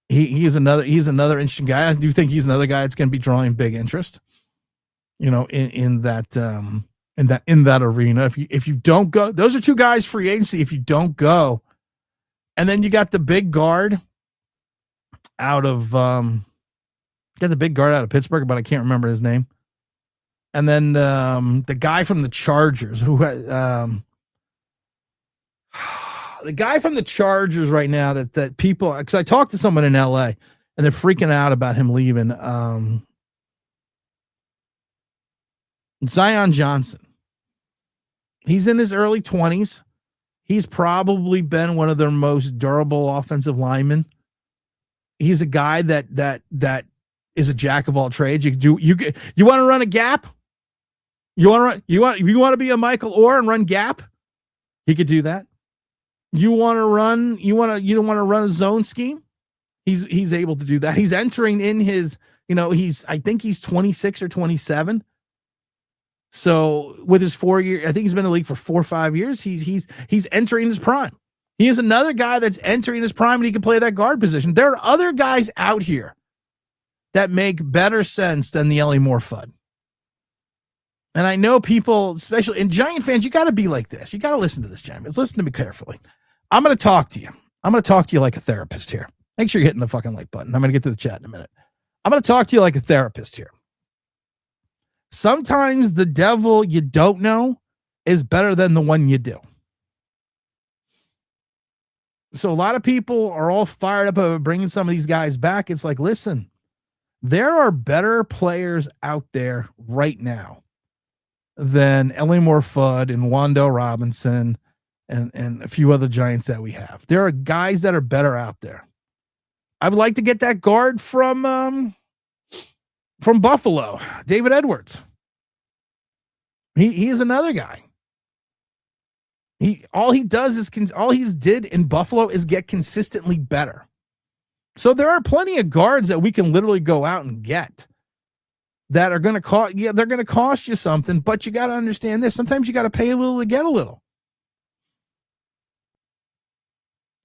He's another interesting guy. I do think he's another guy that's going to be drawing big interest. In that arena. If you don't go, those are two guys free agency. If you don't go, and then you got the big guard out of Pittsburgh, but I can't remember his name. And then the guy from the Chargers the guy from the Chargers right now that people, because I talked to someone in LA and they're freaking out about him leaving. Zion Johnson. He's in his early 20s. He's probably been one of their most durable offensive linemen. He's a guy that is a jack of all trades. You want to run a gap? You want to be a Michael Orr and run gap? He could do that. You want to run a zone scheme? He's able to do that. He's entering in his, I think he's 26 or 27. So with his 4 year, I think he's been in the league for 4 or 5 years. He's entering his prime. He is another guy that's entering his prime and he can play that guard position. There are other guys out here that make better sense than the Ellie Moore FUD. And I know people, especially in Giant fans, you got to be like this. You got to listen to this, Giants. Listen to me carefully. I'm going to talk to you. I'm going to talk to you like a therapist here. Make sure you're hitting the fucking like button. I'm going to get to the chat in a minute. I'm going to talk to you like a therapist here. Sometimes the devil you don't know is better than the one you do. So a lot of people are all fired up about bringing some of these guys back. It's like, listen, there are better players out there right now than Ellie Moore Fudd and Wandale Robinson and a few other Giants that we have. There are guys that are better out there. I would like to get that guard from Buffalo, David Edwards. He is another guy. All he's did in Buffalo is get consistently better. So there are plenty of guards that we can literally go out and get that are going to cost. Yeah, they're going to cost you something, but you got to understand this. Sometimes you got to pay a little to get a little.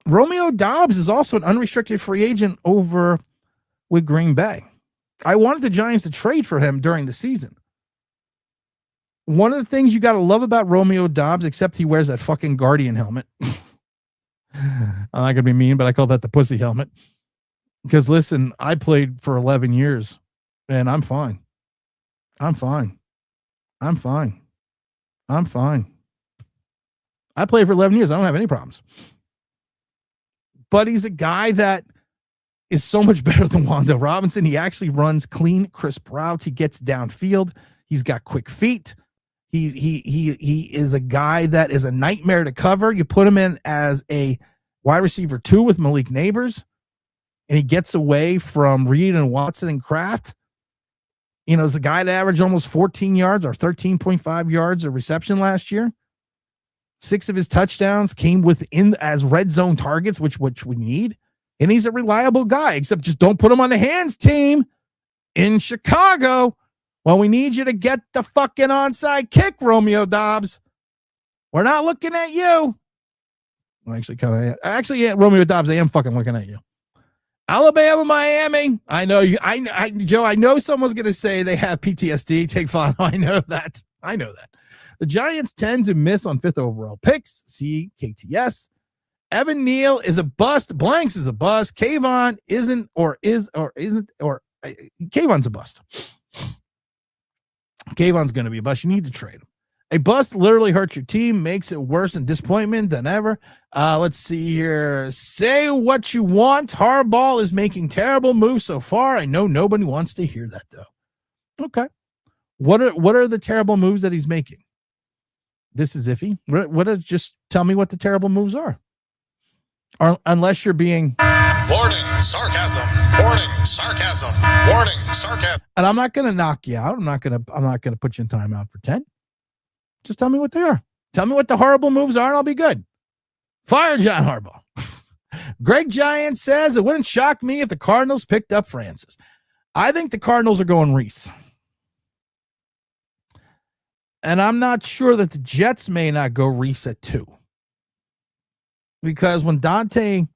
Romeo Doubs is also an unrestricted free agent over with Green Bay. I wanted the Giants to trade for him during the season. One of the things you got to love about Romeo Doubs, except he wears that fucking Guardian helmet. I'm not going to be mean, but I call that the pussy helmet. Because listen, I played for 11 years and I'm fine. I'm fine. I played for 11 years. I don't have any problems. But he's a guy that is so much better than Wandale Robinson. He actually runs clean, crisp routes. He gets downfield. He's got quick feet. He is a guy that is a nightmare to cover. You put him in as a wide receiver 2 with Malik Neighbors, and he gets away from Reed and Watson and Kraft. As a guy that averaged almost 14 yards or 13.5 yards of reception last year. 6 of his touchdowns came within as red zone targets, which we need. And he's a reliable guy, except just don't put him on the hands team in Chicago. Well, we need you to get the fucking onside kick, Romeo Doubs. We're not looking at you. Well, actually, Romeo Doubs, I am fucking looking at you. Alabama, Miami. I know you. Joe, I know someone's going to say they have PTSD. Take fun. I know that. The Giants tend to miss on 5th overall picks. See KTS. Evan Neal is a bust. Blanks is a bust. Kayvon isn't or isn't. Kayvon's a bust. Kayvon's going to be a bust. You need to trade him. A bust literally hurts your team, makes it worse and disappointment than ever. Let's see here. Say what you want. Harbaugh is making terrible moves so far. I know nobody wants to hear that, though. Okay. What are the terrible moves that he's making? This is iffy. Just tell me what the terrible moves are. Or unless you're being Warning, sarcasm. Warning, sarcasm. Warning, sarcasm. And I'm not going to knock you out. I'm not going to put you in timeout for 10. Just tell me what they are. Tell me what the horrible moves are and I'll be good. Fire John Harbaugh. Greg Giant says it wouldn't shock me if the Cardinals picked up Francis. I think the Cardinals are going Reese. And I'm not sure that the Jets may not go Reese at 2. Because when Dante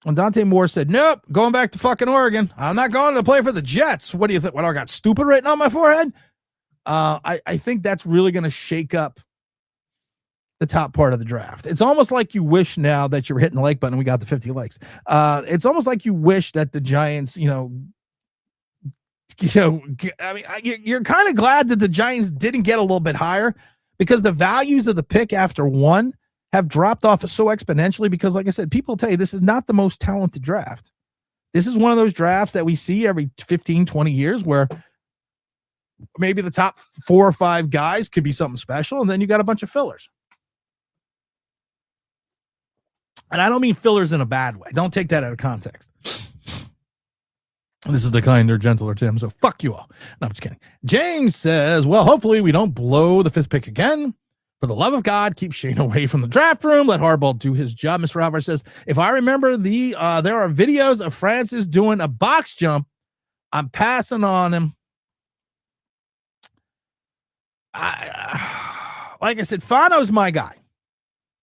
Moore said, nope, going back to fucking Oregon, I'm not going to play for the Jets. What do you think? What, I got stupid written on my forehead? I think that's really going to shake up the top part of the draft. It's almost like you wish now that you were hitting the like button and we got the 50 likes. It's almost like you wish that the Giants, you're kind of glad that the Giants didn't get a little bit higher because the values of the pick after 1 have dropped off so exponentially because, like I said, people tell you this is not the most talented draft. This is one of those drafts that we see every 15, 20 years where maybe the top 4 or 5 guys could be something special, and then you got a bunch of fillers. And I don't mean fillers in a bad way. Don't take that out of context. This is the kinder, gentler Tim, so fuck you all. No, I'm just kidding. James says, well, hopefully we don't blow the 5th pick again. For the love of God, keep Shane away from the draft room. Let Harbaugh do his job. Mr. Alvarez says, if I remember there are videos of Francis doing a box jump, I'm passing on him. Like I said, Fano's my guy.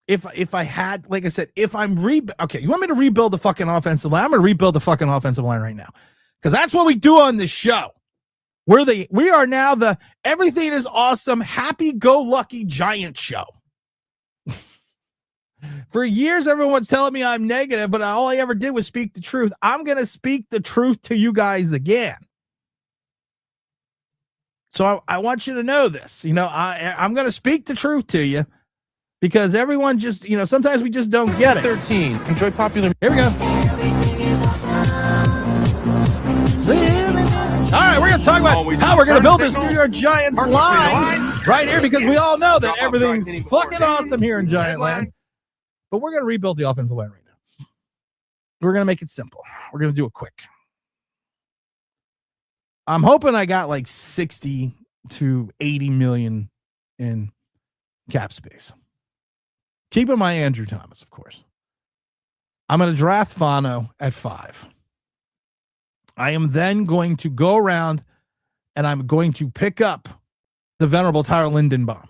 If I had, like I said, if I'm okay, you want me to rebuild the fucking offensive line? I'm going to rebuild the fucking offensive line right now. Because that's what we do on this show. We are now the everything is awesome, happy-go-lucky Giant show. For years, everyone was telling me I'm negative, but all I ever did was speak the truth. I'm going to speak the truth to you guys again. So I want you to know this. I'm going to speak the truth to you because everyone just, sometimes we just don't get it. 13. Enjoy popular. Here we go. All right, we're going to talk about how we're going to build this New York Giants line right here because we all know that everything's fucking awesome here in Giant Land. But we're going to rebuild the offensive line right now. We're going to make it simple. We're going to do it quick. I'm hoping I got like 60 to 80 million in cap space. Keeping my Andrew Thomas, of course. I'm going to draft Fano at 5. I am then going to go around and I'm going to pick up the venerable Tyler Lindenbaum.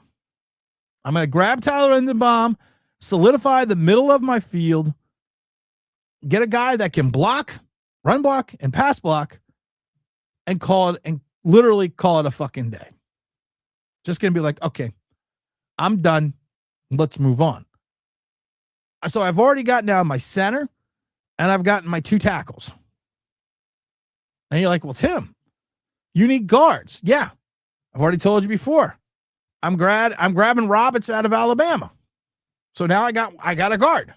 I'm going to grab Tyler Lindenbaum, solidify the middle of my field, get a guy that can block, run block, and pass block, and literally call it a fucking day. Just going to be like, okay, I'm done. Let's move on. So I've already gotten down my center and I've gotten my 2 tackles. And you're like, well, Tim, you need guards. Yeah. I've already told you before. I'm grabbing Roberts out of Alabama. So now I got a guard.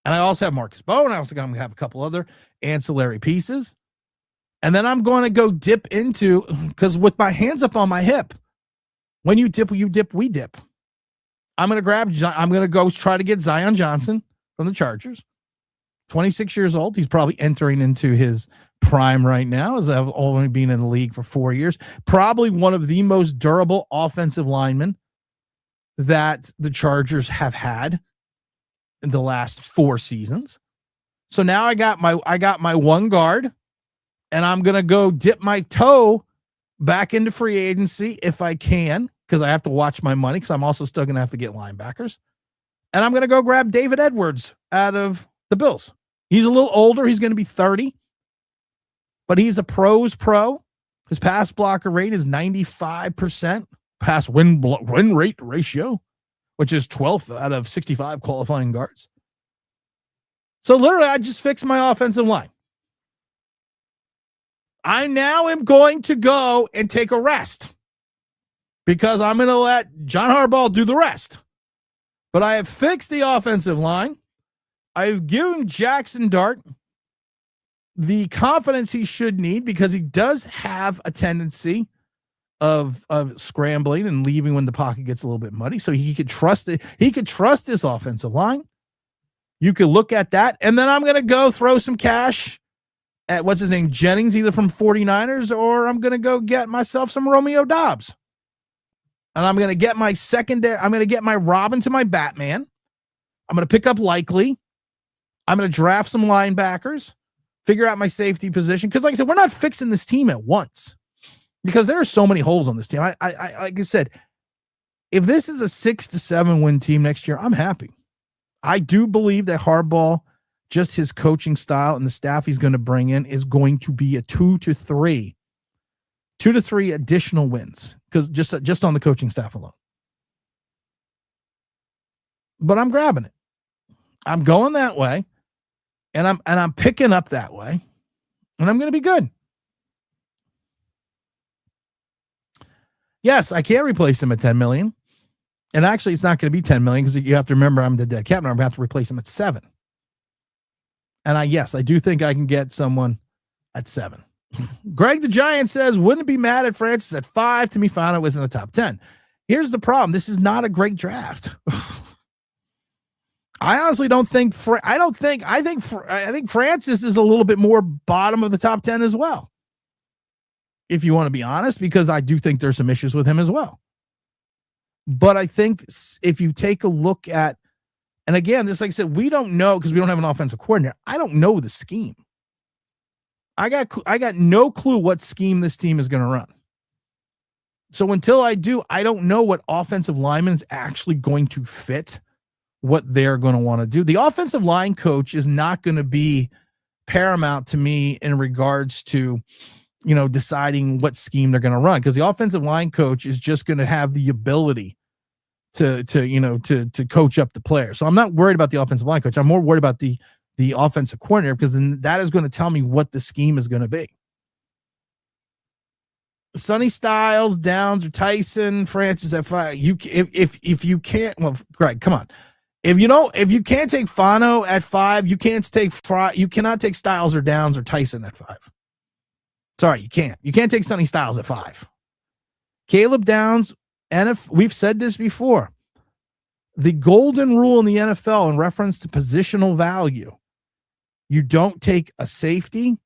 And I also have Marcus Bowen. I also got to have a couple other ancillary pieces. And then I'm going to go dip into, because with my hands up on my hip, when you dip, we dip. I'm going to go try to get Zion Johnson from the Chargers. 26 years old. He's probably entering into his prime right now, as I've only been in the league for 4 years. Probably one of the most durable offensive linemen that the Chargers have had in the last 4 seasons. So now I got my 1 guard, and I'm going to go dip my toe back into free agency if I can, because I have to watch my money, because I'm also still going to have to get linebackers. And I'm going to go grab David Edwards out of the Bills. He's a little older. He's going to be 30, but he's a pro's pro. His pass blocker rate is 95%. Pass win rate ratio, which is 12th out of 65 qualifying guards. So literally, I just fixed my offensive line. I now am going to go and take a rest because I'm going to let John Harbaugh do the rest. But I have fixed the offensive line. I've given Jackson Dart the confidence he should need because he does have a tendency of scrambling and leaving when the pocket gets a little bit muddy. So he could trust it. He could trust this offensive line. You could look at that. And then I'm going to go throw some cash at what's his name, Jennings, either from 49ers, or I'm going to go get myself some Romeo Doubs. And I'm going to get my secondary. I'm going to get my Robin to my Batman. I'm going to pick up Likely. I'm going to draft some linebackers, figure out my safety position. Because like I said, we're not fixing this team at once because there are so many holes on this team. I like I said, if this is a 6 to 7 win team next year, I'm happy. I do believe that Harbaugh, just his coaching style and the staff he's going to bring in, is going to be a 2 to 3 additional wins because just on the coaching staff alone. But I'm grabbing it. I'm going that way. And I'm picking up that way, and I'm going to be good. Yes, I can't replace him at 10 million. And actually, it's not going to be 10 million because you have to remember I'm the dead cap. I'm going to have to replace him at 7. And I do think I can get someone at 7. Greg the Giant says, wouldn't be mad at Francis at 5. To me, Fano was in the top 10. Here's the problem. This is not a great draft. I honestly don't think I think Francis is a little bit more bottom of the top 10 as well. If you want to be honest, because I do think there's some issues with him as well. But I think if you take a look at, and again, this, like I said, we don't know because we don't have an offensive coordinator. I don't know the scheme. I got no clue what scheme this team is going to run. So until I do, I don't know what offensive lineman is actually going to fit what they're going to want to do. The offensive line coach is not going to be paramount to me in regards to, deciding what scheme they're going to run, because the offensive line coach is just going to have the ability to coach up the player. So I'm not worried about the offensive line coach. I'm more worried about the offensive coordinator, because then that is going to tell me what the scheme is going to be. Sonny Styles, Downs, or Tyson, Francis at 5. If you can't, well, Greg, come on. If you can't take Fano at 5, you cannot take Styles or Downs or Tyson at 5. Sorry, you can't. You can't take Sonny Styles at 5. Caleb Downs, and if we've said this before, the golden rule in the NFL in reference to positional value, you don't take a safety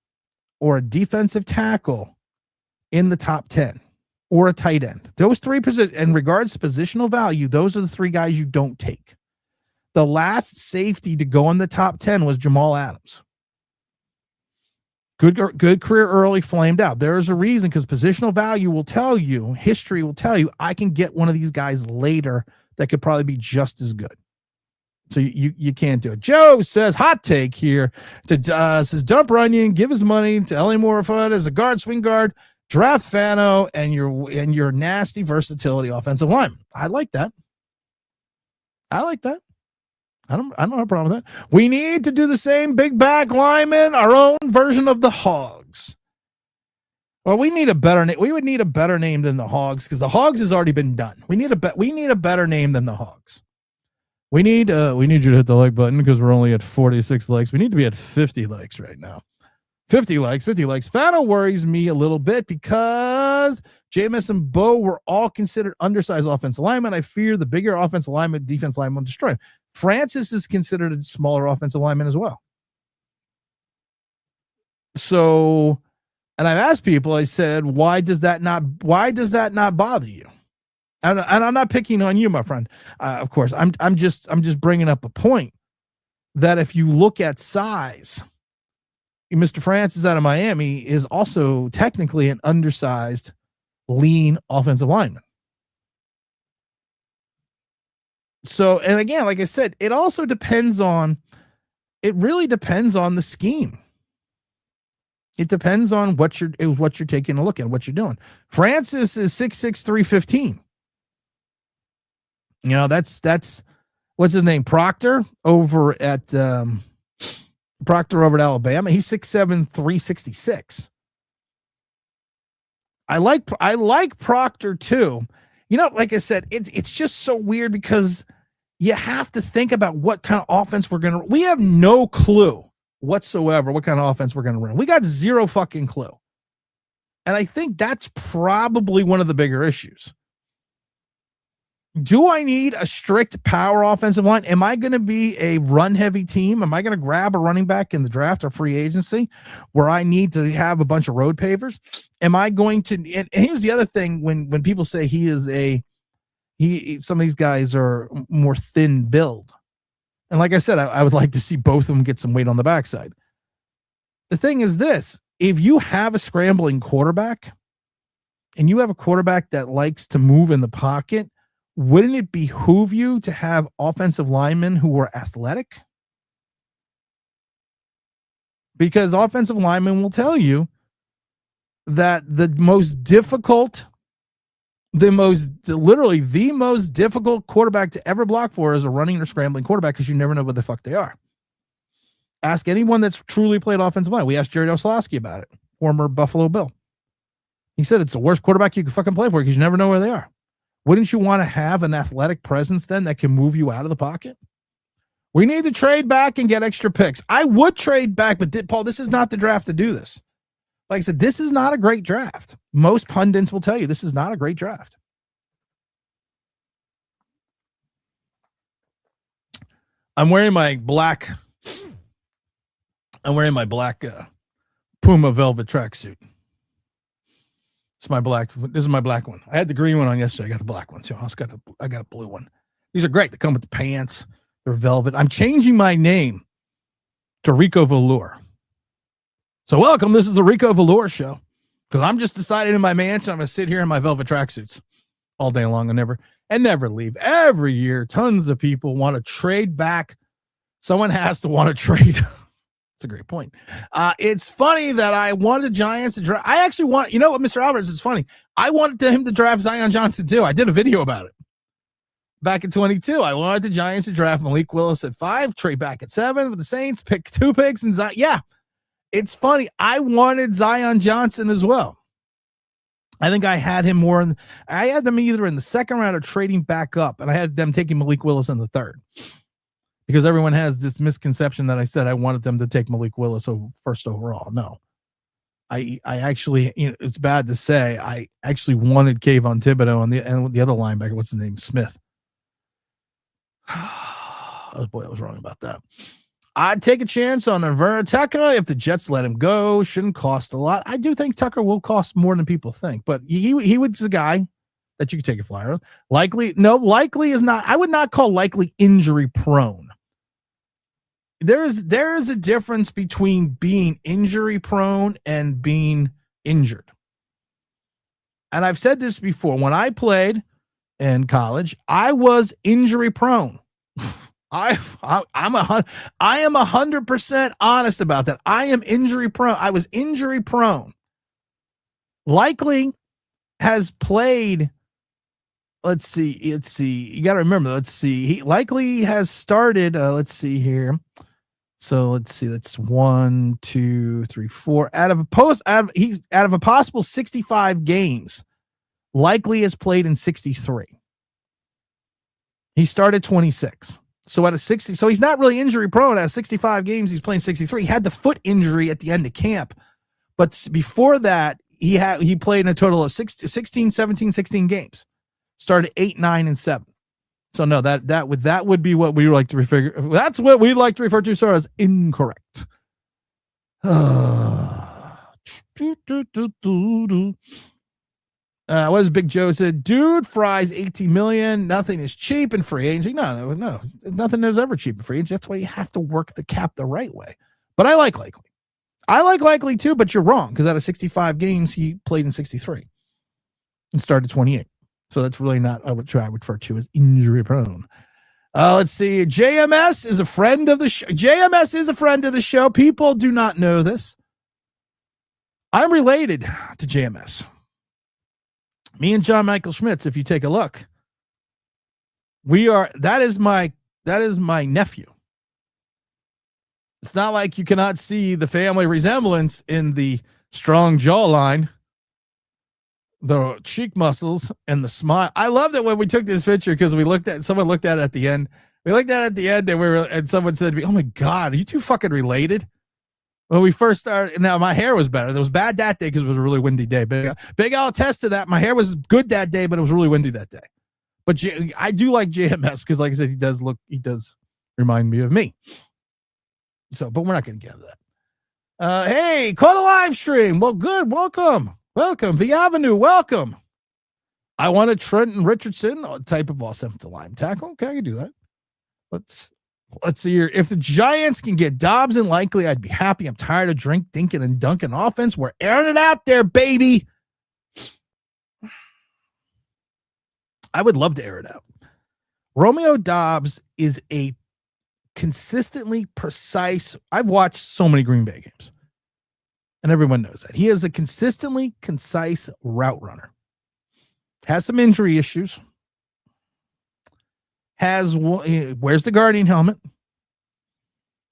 or a defensive tackle in the top 10 or a tight end. Those three positions, in regards to positional value, those are the 3 guys you don't take. The last safety to go in the top 10 was Jamal Adams. Good career early, flamed out. There is a reason, because positional value will tell you, history will tell you, I can get one of these guys later that could probably be just as good. So you can't do it. Joe says, hot take here, says dump Runyon, give his money to L.A. Morford as a guard, swing guard, draft Fano, and your nasty versatility offensive line. I like that. I don't have a problem with that. We need to do the same big back lineman, our own version of the Hogs. Well, we need a better name. We would need a better name than the Hogs, because the Hogs has already been done. We need a better name than the Hogs. We need you to hit the like button, because we're only at 46 likes. We need to be at 50 likes right now. 50 likes. Fano worries me a little bit, because Jameis and Bo were all considered undersized offensive linemen. I fear the bigger offensive lineman, defense lineman will destroy him. Francis is considered a smaller offensive lineman as well. So, and I've asked people, I said, why does that not bother you? And I'm not picking on you, my friend. Of course, I'm just bringing up a point that if you look at size, Mr. Francis out of Miami is also technically an undersized, lean offensive lineman. So, and again, like I said, it also depends on, it really depends on the scheme. It depends on what you're taking a look at, what you're doing. Francis is 6'6", 315. That's what's his name? Proctor over at Alabama. He's 6'7", 366. I like Proctor too. Like I said, it's just so weird, because you have to think about what kind of offense we have no clue whatsoever what kind of offense we're going to run. We got zero fucking clue. And I think that's probably one of the bigger issues. Do I need a strict power offensive line? Am I going to be a run heavy team? Am I going to grab a running back in the draft or free agency where I need to have a bunch of road pavers? Am I going to, and here's the other thing, when people say some of these guys are more thin build. And like I said, I would like to see both of them get some weight on the backside. The thing is this, if you have a scrambling quarterback and you have a quarterback that likes to move in the pocket, wouldn't it behoove you to have offensive linemen who are athletic? Because offensive linemen will tell you that the most difficult quarterback to ever block for is a running or scrambling quarterback, because you never know what the fuck they are. Ask anyone that's truly played offensive line. We asked Jerry Oslowski about it, former Buffalo Bill. He said it's the worst quarterback you can fucking play for, because you never know where they are. Wouldn't you want to have an athletic presence then that can move you out of the pocket? We need to trade back and get extra picks. I would trade back, but Paul, this is not the draft to do this. Like I said, this is not a great draft. Most pundits will tell you this is not a great draft. I'm wearing my black Puma velvet tracksuit. It's my black. This is my black one. I had the green one on yesterday. I got the black one. So I got a blue one. These are great. They come with the pants. They're velvet. I'm changing my name to Rico Velour. So welcome. This is the Rico Velour show. Because I'm just deciding in my mansion, I'm going to sit here in my velvet tracksuits all day long and never leave. Every year, tons of people want to trade back. Someone has to want to trade. That's a great point. It's funny that I wanted the Giants to draft. I actually want, you know what, Mr. Alvarez, it's funny. I wanted him to draft Zion Johnson too. I did a video about it back in 22. I wanted the Giants to draft Malik Willis at 5, trade back at 7 with the Saints, pick 2 picks, and Zion. Yeah, it's funny. I wanted Zion Johnson as well. I think I had him more. I had them either in the second round or trading back up, and I had them taking Malik Willis in the third. Because everyone has this misconception that I said I wanted them to take Malik Willis first overall. No, I actually, it's bad to say, I actually wanted Kayvon Thibodeau and the other linebacker. What's his name? Smith. Oh boy, I was wrong about that. I'd take a chance on Avera Tucker if the Jets let him go. Shouldn't cost a lot. I do think Tucker will cost more than people think, but he was a guy that you could take a flyer on. Likely is not. I would not call likely injury prone. There is a difference between being injury prone and being injured. And I've said this before. When I played in college, I was injury prone. I am 100% honest about that. I am injury prone. I was injury prone. Likely has played. Let's see. You got to remember. Let's see. He likely has started. Let's see here. So let's see. That's 1, 2, 3, 4. Out of a possible 65 games, likely has played in 63. He started 26. So out of 60, so he's not really injury prone. Out of 65 games, he's playing 63. He had the foot injury at the end of camp, but before that, he played in a total of 16 games. Started 8, 9, and 7. So no, that would be what we like to refer. That's what we like to refer to, sir, as incorrect. What does Big Joe said? Dude, Fry's $18 million. Nothing is cheap in free agency. No, nothing is ever cheap in free agency. That's why you have to work the cap the right way. But I like likely. I like likely too, but you're wrong because out of 65 games, he played in 63 and started 28. So that's really not what I would refer to as injury prone. Let's see. JMS is a friend of the show. JMS is a friend of the show. People do not know this. I'm related to JMS. Me and John Michael Schmitz, if you take a look, that is my nephew. It's not like you cannot see the family resemblance in the strong jawline, the cheek muscles, and the smile. I love that when we took this picture because someone looked at it at the end. We looked at it at the end and someone said to me, "Oh my God, are you two fucking related?" When we first started, now my hair was better. It was bad that day because it was a really windy day. Big I'll attest to that. My hair was good that day, but it was really windy that day. But I do like JMS because, like I said, he does remind me of me. So, but we're not going to get into that. Hey, caught a live stream. Well, good. Welcome. The Avenue. Welcome. I want a Trenton Richardson type of offensive line tackle. Okay, I can do that. Let's see here. If the Giants can get Doubs and Likely, I'd be happy. I'm tired of dinking and dunking offense. We're airing it out there, baby. I would love to air it out. Romeo Doubs is a consistently precise. I've watched so many Green Bay games, and everyone knows that. He is a consistently concise route runner. Has some injury issues. Wears the Guardian helmet,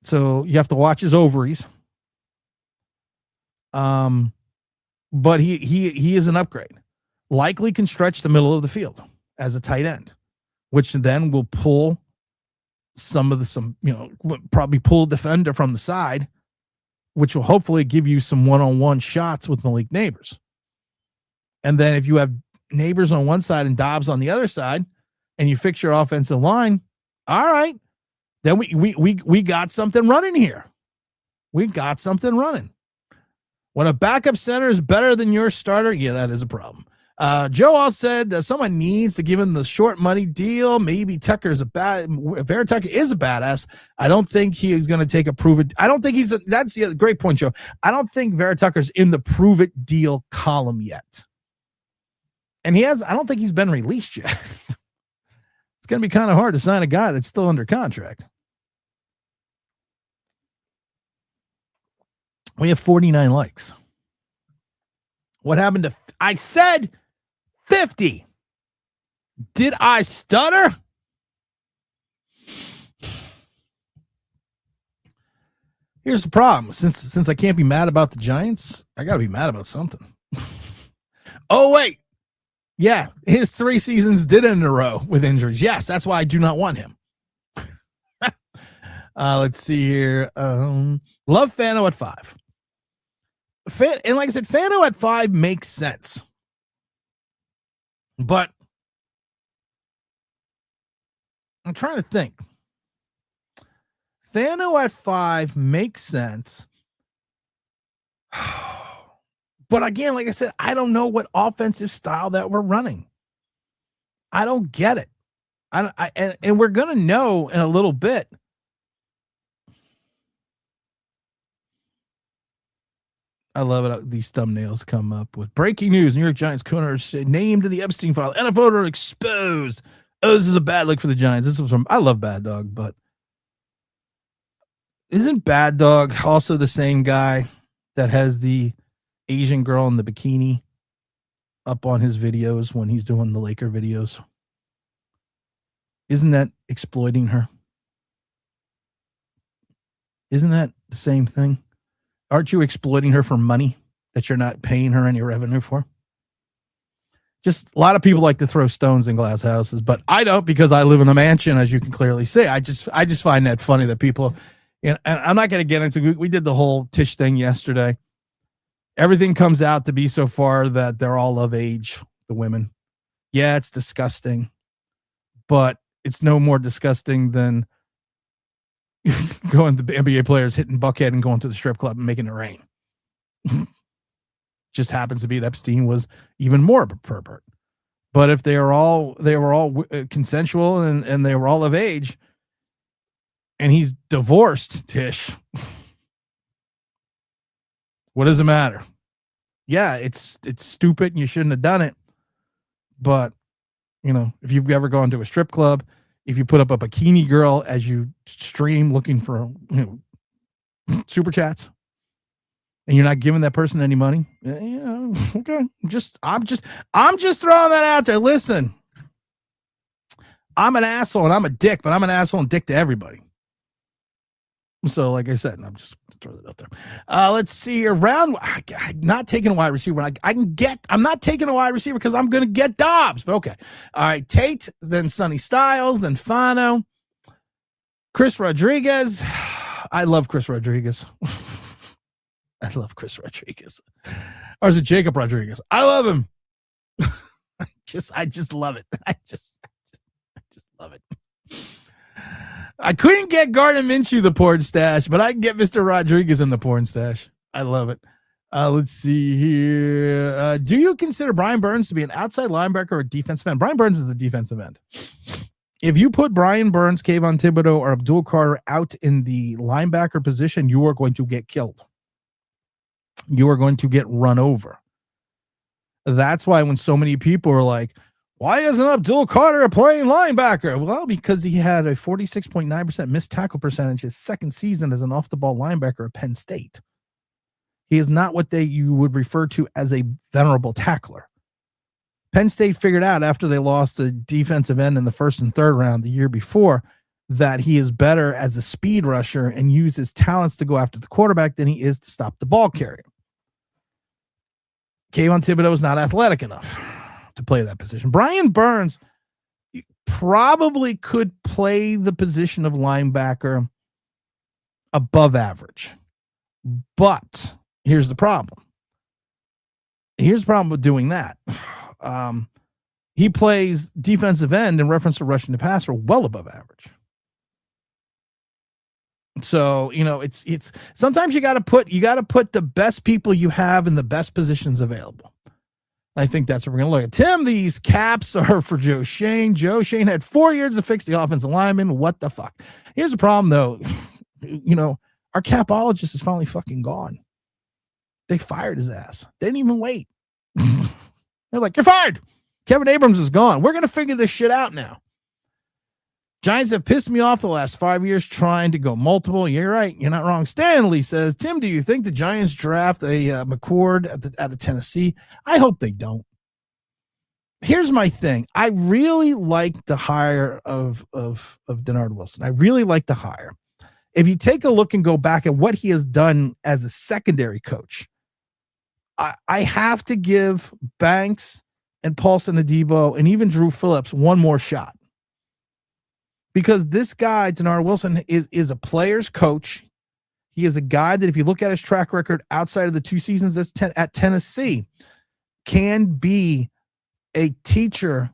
so you have to watch his ovaries. But he is an upgrade. Likely can stretch the middle of the field as a tight end, which then will pull probably pull defender from the side, which will hopefully give you some one-on-one shots with Malik Neighbors. And then if you have Neighbors on one side and Doubs on the other side, and you fix your offensive line, all right, then we got something running here. We got something running. When a backup center is better than your starter, yeah, that is a problem. Joe all said that someone needs to give him the short money deal. Maybe Vera Tucker is a badass. I don't think he is going to take a prove it. I don't think that's the great point, Joe. I don't think Vera Tucker's in the prove it deal column yet. And I don't think he's been released yet. It's going to be kind of hard to sign a guy that's still under contract. We have 49 likes. What happened to, I said 50. Did I stutter? Here's the problem. Since I can't be mad about the Giants, I got to be mad about something. Oh, wait. Yeah, his 3 seasons did end in a row with injuries. Yes, that's why I do not want him. Let's see here. Love Fano at 5. And like I said, Fano at 5 makes sense. But I'm trying to think. Fano at 5 makes sense. But again, like I said, I don't know what offensive style that we're running. I don't get it. And we're going to know in a little bit. I love it. These thumbnails come up with breaking news. New York Giants corners named to the Epstein file. NFL order exposed. Oh, this is a bad look for the Giants. This was from, I love Bad Dog, but isn't Bad Dog also the same guy that has the Asian girl in the bikini up on his videos when he's doing the Laker videos? Isn't that exploiting her? Isn't that the same thing? Aren't you exploiting her for money that you're not paying her any revenue for? Just a lot of people like to throw stones in glass houses, but I don't, because I live in a mansion, as you can clearly see. I just find that funny that people, and I'm not going to get into, we did the whole Tish thing yesterday. Everything comes out to be so far that they're all of age, the women. Yeah, it's disgusting, but it's no more disgusting than going to the NBA players hitting Buckhead and going to the strip club and making it rain. Just happens to be that Epstein was even more of a pervert. But if they were all consensual and they were all of age, and he's divorced, Tish, what does it matter? Yeah, it's stupid and you shouldn't have done it. But, if you've ever gone to a strip club, if you put up a bikini girl as you stream looking for, super chats, and you're not giving that person any money, okay. I'm just throwing that out there. Listen, I'm an asshole and I'm a dick, but I'm an asshole and dick to everybody. So, like I said, I'm just throwing that out there. Let's see. I'm not taking a wide receiver. I'm not taking a wide receiver because I'm going to get Doubs. But okay. All right. Tate, then Sonny Styles, then Fano. Chris Rodriguez. I love Chris Rodriguez. I love Chris Rodriguez. Or is it Jacob Rodriguez? I love him. I just love it. I just love it. I couldn't get Gardner Minshew the porn stash, but I can get Mr. Rodriguez in the porn stash. I love it. Let's see here. Do you consider Brian Burns to be an outside linebacker or defensive end? Brian Burns is a defensive end. If you put Brian Burns, Kayvon Thibodeau, or Abdul Carter out in the linebacker position, you are going to get killed. You are going to get run over. That's why when so many people are like, why isn't Abdul Carter playing linebacker? Well, because he had a 46.9% missed tackle percentage his second season as an off-the-ball linebacker at Penn State. He is not what you would refer to as a venerable tackler. Penn State figured out after they lost a defensive end in the first and third round the year before that he is better as a speed rusher and use his talents to go after the quarterback than he is to stop the ball carrier. Kayvon Thibodeau is not athletic enough to play that position. Brian Burns probably could play the position of linebacker above average. But here's the problem. Here's the problem with doing that. He plays defensive end in reference to rushing the passer well above average. So, it's sometimes you got to put the best people you have in the best positions available. I think that's what we're going to look at. Tim, these caps are for Joe Schoen. Joe Schoen had 4 years to fix the offensive lineman. What the fuck? Here's the problem, though. Our capologist is finally fucking gone. They fired his ass. They didn't even wait. They're like, you're fired. Kevin Abrams is gone. We're going to figure this shit out now. Giants have pissed me off the last 5 years trying to go multiple. You're right. You're not wrong. Stanley says, Tim, do you think the Giants draft a McCord out of Tennessee? I hope they don't. Here's my thing. I really like the hire of Denard Wilson. I really like the hire. If you take a look and go back at what he has done as a secondary coach, I have to give Banks and Paulson Adebo and even Drew Phillips one more shot. Because this guy, Denard Wilson, is a player's coach. He is a guy that, if you look at his track record outside of the 2 seasons at Tennessee, can be a teacher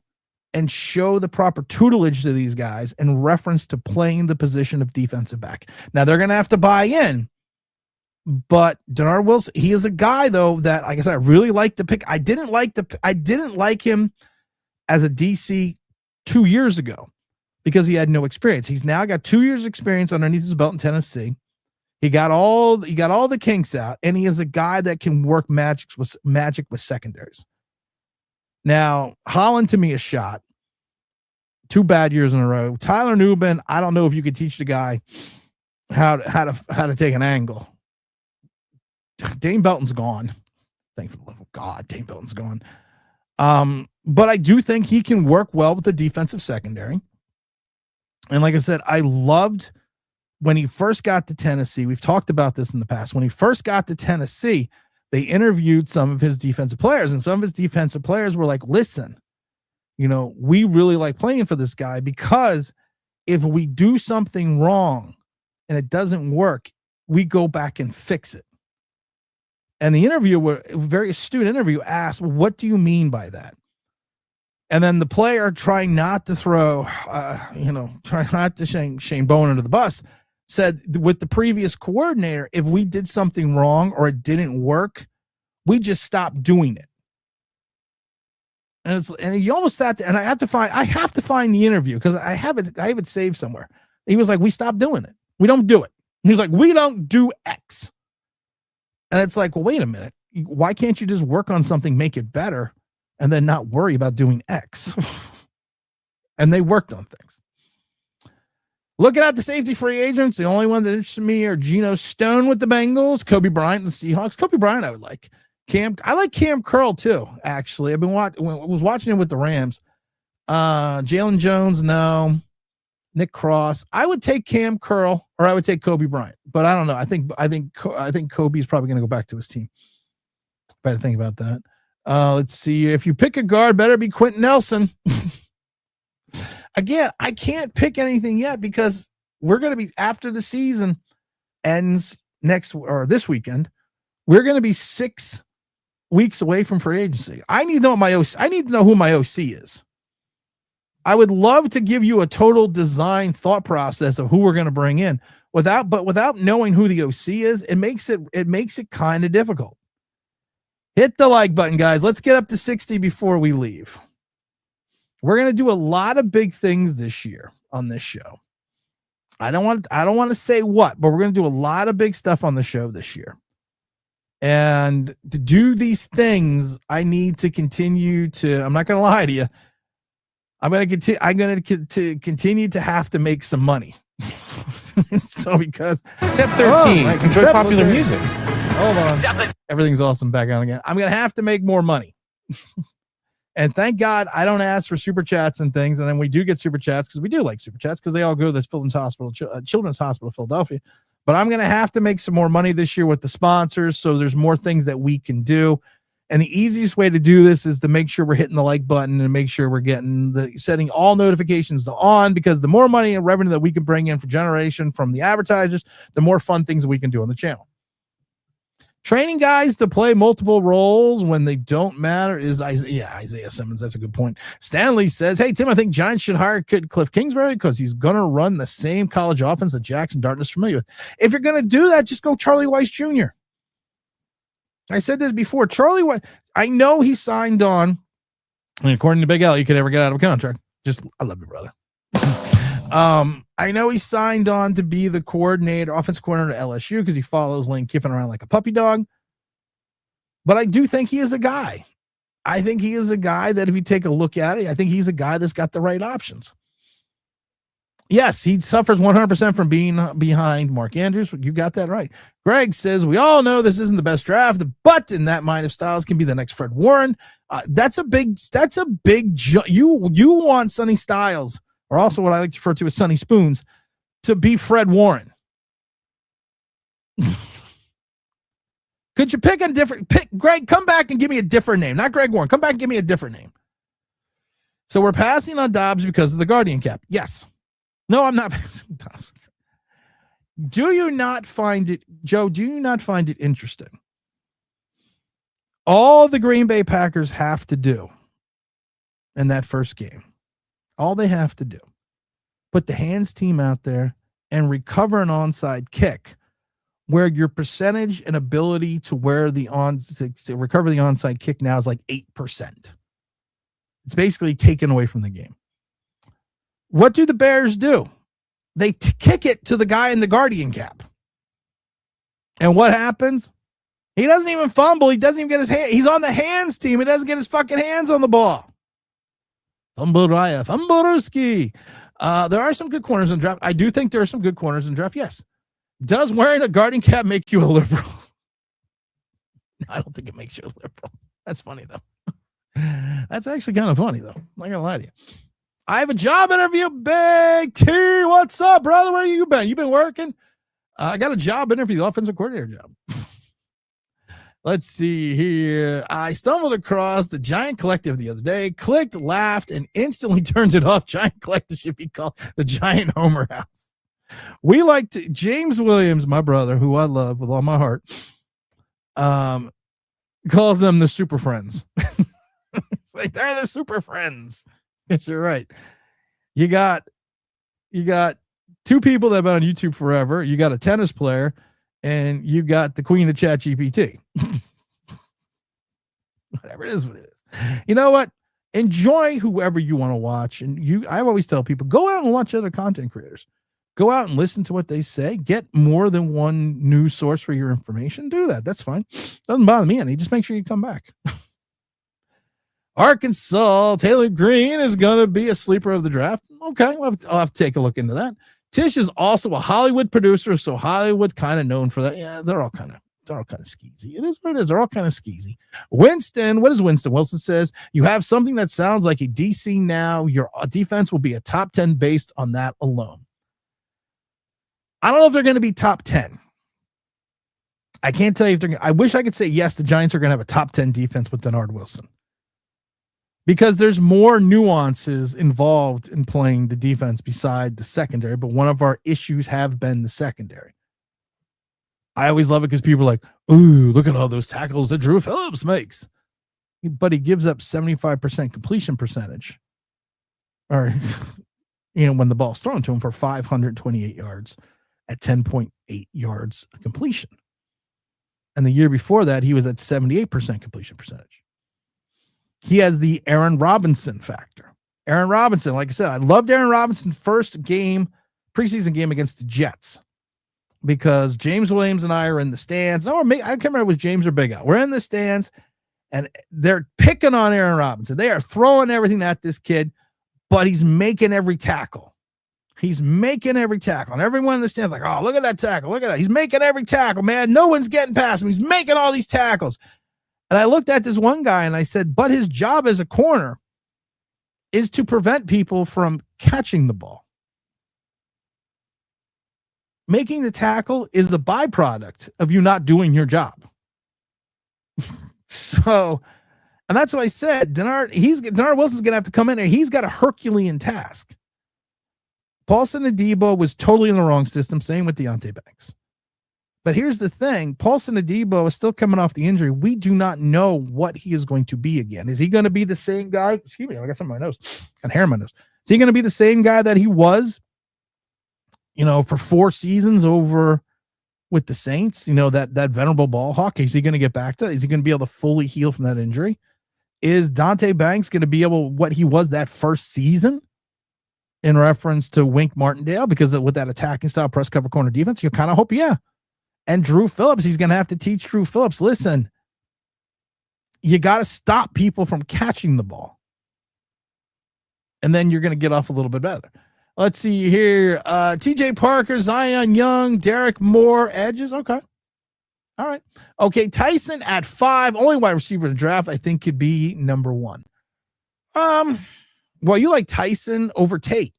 and show the proper tutelage to these guys in reference to playing the position of defensive back. Now, they're going to have to buy in. But Denard Wilson, he is a guy, though, that, like I said, I really like the pick. I didn't like him as a DC 2 years ago, because he had no experience. He's now got 2 years experience underneath his belt in Tennessee. He got all the kinks out, and he is a guy that can work magic with secondaries. Now, Holland, to me, is shot. 2 bad years in a row. Tyler Newman, I don't know if you could teach the guy how to take an angle. Dane Belton's gone. Thank the love of God, Dane Belton's gone. But I do think he can work well with the defensive secondary. And like I said, I loved when he first got to Tennessee. We've talked about this in the past. When he first got to Tennessee, they interviewed some of his defensive players, and some of his defensive players were like, listen, we really like playing for this guy, because if we do something wrong and it doesn't work, we go back and fix it. And the interviewer, a very astute interview, asked, well, what do you mean by that? And then the player, trying not to throw, trying not to Shane Bowen under the bus, said, with the previous coordinator, if we did something wrong or it didn't work, we just stopped doing it. And you almost sat there, and I have to find the interview, because I have it saved somewhere. He was like, we stopped doing it. We don't do it. He was like, we don't do X. And it's like, well, wait a minute. Why can't you just work on something, make it better, and then not worry about doing X? And they worked on things. Looking at the safety free agents, the only one that interests me are Geno Stone with the Bengals, Kobe Bryant with the Seahawks. Kobe Bryant, I would like. I like Cam Curl too, actually. I was watching him with the Rams. Jalen Jones, no. Nick Cross. I would take Cam Curl, or I would take Kobe Bryant, but I don't know. I think Kobe's probably going to go back to his team. Better think about that. Let's see. If you pick a guard, better be Quentin Nelson. Again, I can't pick anything yet, because we're going to be, after the season ends this weekend, we're going to be 6 weeks away from free agency. I need to know who my OC is. I would love to give you a total design thought process of who we're going to bring in, without knowing who the OC is. It makes it kind of difficult. Hit the like button, guys. Let's get up to 60 before we leave. We're going to do a lot of big things this year on this show. I don't want to say what, but we're going to do a lot of big stuff on the show this year. And to do these things, I need to continue to, I'm not going to lie to you, I'm going to continue to have to make some money. So because step 13, enjoy popular music. Hold on. Everything's awesome back on again. I'm going to have to make more money. And thank God I don't ask for super chats and things. And then we do get super chats, because we do like super chats, because they all go to the Children's Hospital of Philadelphia. But I'm going to have to make some more money this year with the sponsors. So there's more things that we can do. And the easiest way to do this is to make sure we're hitting the like button and make sure we're setting all notifications to on, because the more money and revenue that we can bring in for generation from the advertisers, the more fun things we can do on the channel. Training guys to play multiple roles when they don't matter is Isaiah Simmons. That's a good point. Stanley says, hey, Tim, I think Giants should hire Cliff Kingsbury because he's going to run the same college offense that Jackson Dartness is familiar with. If you're going to do that, just go Charlie Weiss Jr. I said this before. Charlie Weiss, I know he signed on, and according to Big L, you could ever get out of a contract. I love you, brother. I know he signed on to be the offensive coordinator at LSU because he follows Lane Kiffin around like a puppy dog. But I do think he is a guy. I think he is a guy that if you take a look at it, I think he's a guy that's got the right options. Yes, he suffers 100% from being behind Mark Andrews. You got that right. Greg says, we all know this isn't the best draft, but in that mind of Styles can be the next Fred Warren. That's a big you want Sonny Styles, or also what I like to refer to as Sonny Spoons, to be Fred Warren. Could you pick Greg, come back and give me a different name. Not Greg Warren. Come back and give me a different name. So we're passing on Doubs because of the Guardian cap. Yes. No, I'm not passing Doubs. Do you not find it, Joe, interesting? All the Green Bay Packers have to do in that first game, all they have to do, put the hands team out there and recover an onside kick where your percentage and ability to recover the onside kick now is like 8%. It's basically taken away from the game. What do the Bears do? They kick it to the guy in the Guardian cap. And what happens? He doesn't even fumble. He doesn't even get his hand. He's on the hands team. He doesn't get his fucking hands on the ball. Fumblerooski. There are some good corners in the draft. I do think there are some good corners in the draft. Yes. Does wearing a Guardian cap make you a liberal? I don't think it makes you a liberal. That's funny, though. That's actually kind of funny, though. I'm not going to lie to you. I have a job interview. Big T, what's up, brother? Where you been? You been working? I got a job interview, the offensive coordinator job. Let's see here. I stumbled across the Giant Collective the other day, clicked, laughed, and instantly turned it off. Giant Collective should be called the Giant Homer House. We like to, James Williams, my brother, who I love with all my heart, calls them the Super Friends. It's like they're the Super Friends. Yes, you're right. You got two people that have been on YouTube forever. You got a tennis player, and you got the queen of ChatGPT. Whatever it is, what it is. You know what? Enjoy whoever you want to watch. And I always tell people, go out and watch other content creators. Go out and listen to what they say. Get more than one news source for your information. Do that. That's fine. Doesn't bother me any. Just make sure you come back. Arkansas, Taylor Green is going to be a sleeper of the draft. Okay, I'll have to take a look into that. Tish is also a Hollywood producer, so Hollywood's kind of known for that. Yeah, they're all kind of skeezy. It is what it is. They're all kind of skeezy. Winston, what is Winston? Wilson says, you have something that sounds like a DC now. Your defense will be a top 10 based on that alone. I don't know if they're going to be top 10. I can't tell you if they're going to. I wish I could say, yes, the Giants are going to have a top 10 defense with Denard Wilson. Because there's more nuances involved in playing the defense beside the secondary, but one of our issues have been the secondary. I always love it because people are like, ooh, look at all those tackles that Drew Phillips makes. But he gives up 75% completion percentage. Or, when the ball's thrown to him for 528 yards at 10.8 yards of completion. And the year before that, he was at 78% completion percentage. He has the Aaron Robinson factor. Aaron Robinson, like I said, I loved Aaron Robinson's first preseason game against the Jets because James Williams and I are in the stands. No, I can't remember if it was James or Big Al. We're in the stands, and they're picking on Aaron Robinson. They are throwing everything at this kid, but he's making every tackle. He's making every tackle. And everyone in the stands like, oh, look at that tackle. Look at that. He's making every tackle, man. No one's getting past him. He's making all these tackles. And I looked at this one guy and I said, but his job as a corner is to prevent people from catching the ball. Making the tackle is the byproduct of you not doing your job. So, and that's what I said. Denard Wilson's going to have to come in there. He's got a Herculean task. Paulson Adebo was totally in the wrong system. Same with Deontay Banks. But here's the thing. Paulson Adebo is still coming off the injury. We do not know what he is going to be again. Is he going to be the same guy? Excuse me, I got something in my nose. Got hair in my nose. Is he going to be the same guy that he was, for 4 seasons over with the Saints? That venerable ball hawk. Is he going to get back to that? Is he going to be able to fully heal from that injury? Is Dante Banks going to be able what he was that first season in reference to Wink Martindale? Because with that attacking style press cover corner defense, you kind of hope, yeah. And Drew Phillips, he's going to have to teach Drew Phillips, listen, you got to stop people from catching the ball. And then you're going to get off a little bit better. Let's see here. TJ Parker, Zion Young, Derek Moore, edges. Okay. All right. Okay. Tyson at 5, only wide receiver in the draft, I think could be number 1. Well, you like Tyson over Tate.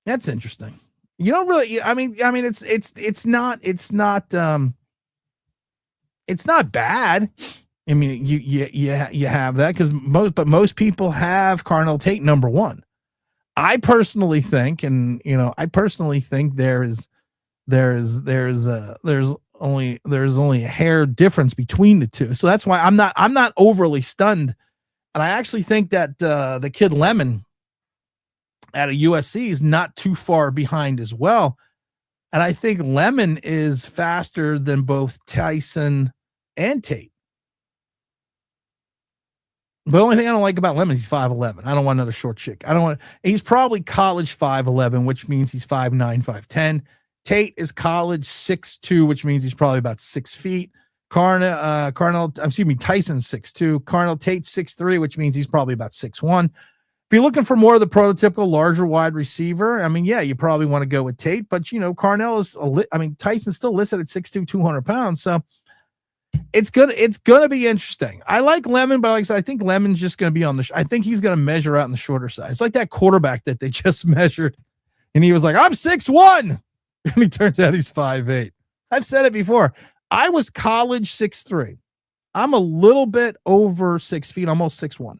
That's interesting. You don't really, I mean, it's not bad. I mean, you have that because most people have Carnell Tate number 1. I personally think, there's only a hair difference between the two. So that's why I'm not overly stunned. And I actually think that the kid Lemon out of USC is not too far behind as well. And I think Lemon is faster than both Tyson and Tate. But the only thing I don't like about Lemon is he's 5'11". I don't want another short chick. He's probably college 5'11", which means he's 5'9", 5'10". Tate is college 6'2", which means he's probably about 6 feet. Tyson's 6'2". Carnell Tate's 6'3", which means he's probably about 6'1". If you're looking for more of the prototypical larger wide receiver, I mean, yeah, you probably want to go with Tate, but Carnell is Tyson's still listed at 6'2", 200 pounds. So it's going to be interesting. I like Lemon, but like I said, I think Lemon's just going to be I think he's going to measure out in the shorter side. It's like that quarterback that they just measured and he was like, I'm 6'1". And he turns out he's 5'8". I've said it before. I was college 6'3". I'm a little bit over 6 feet, almost 6'1".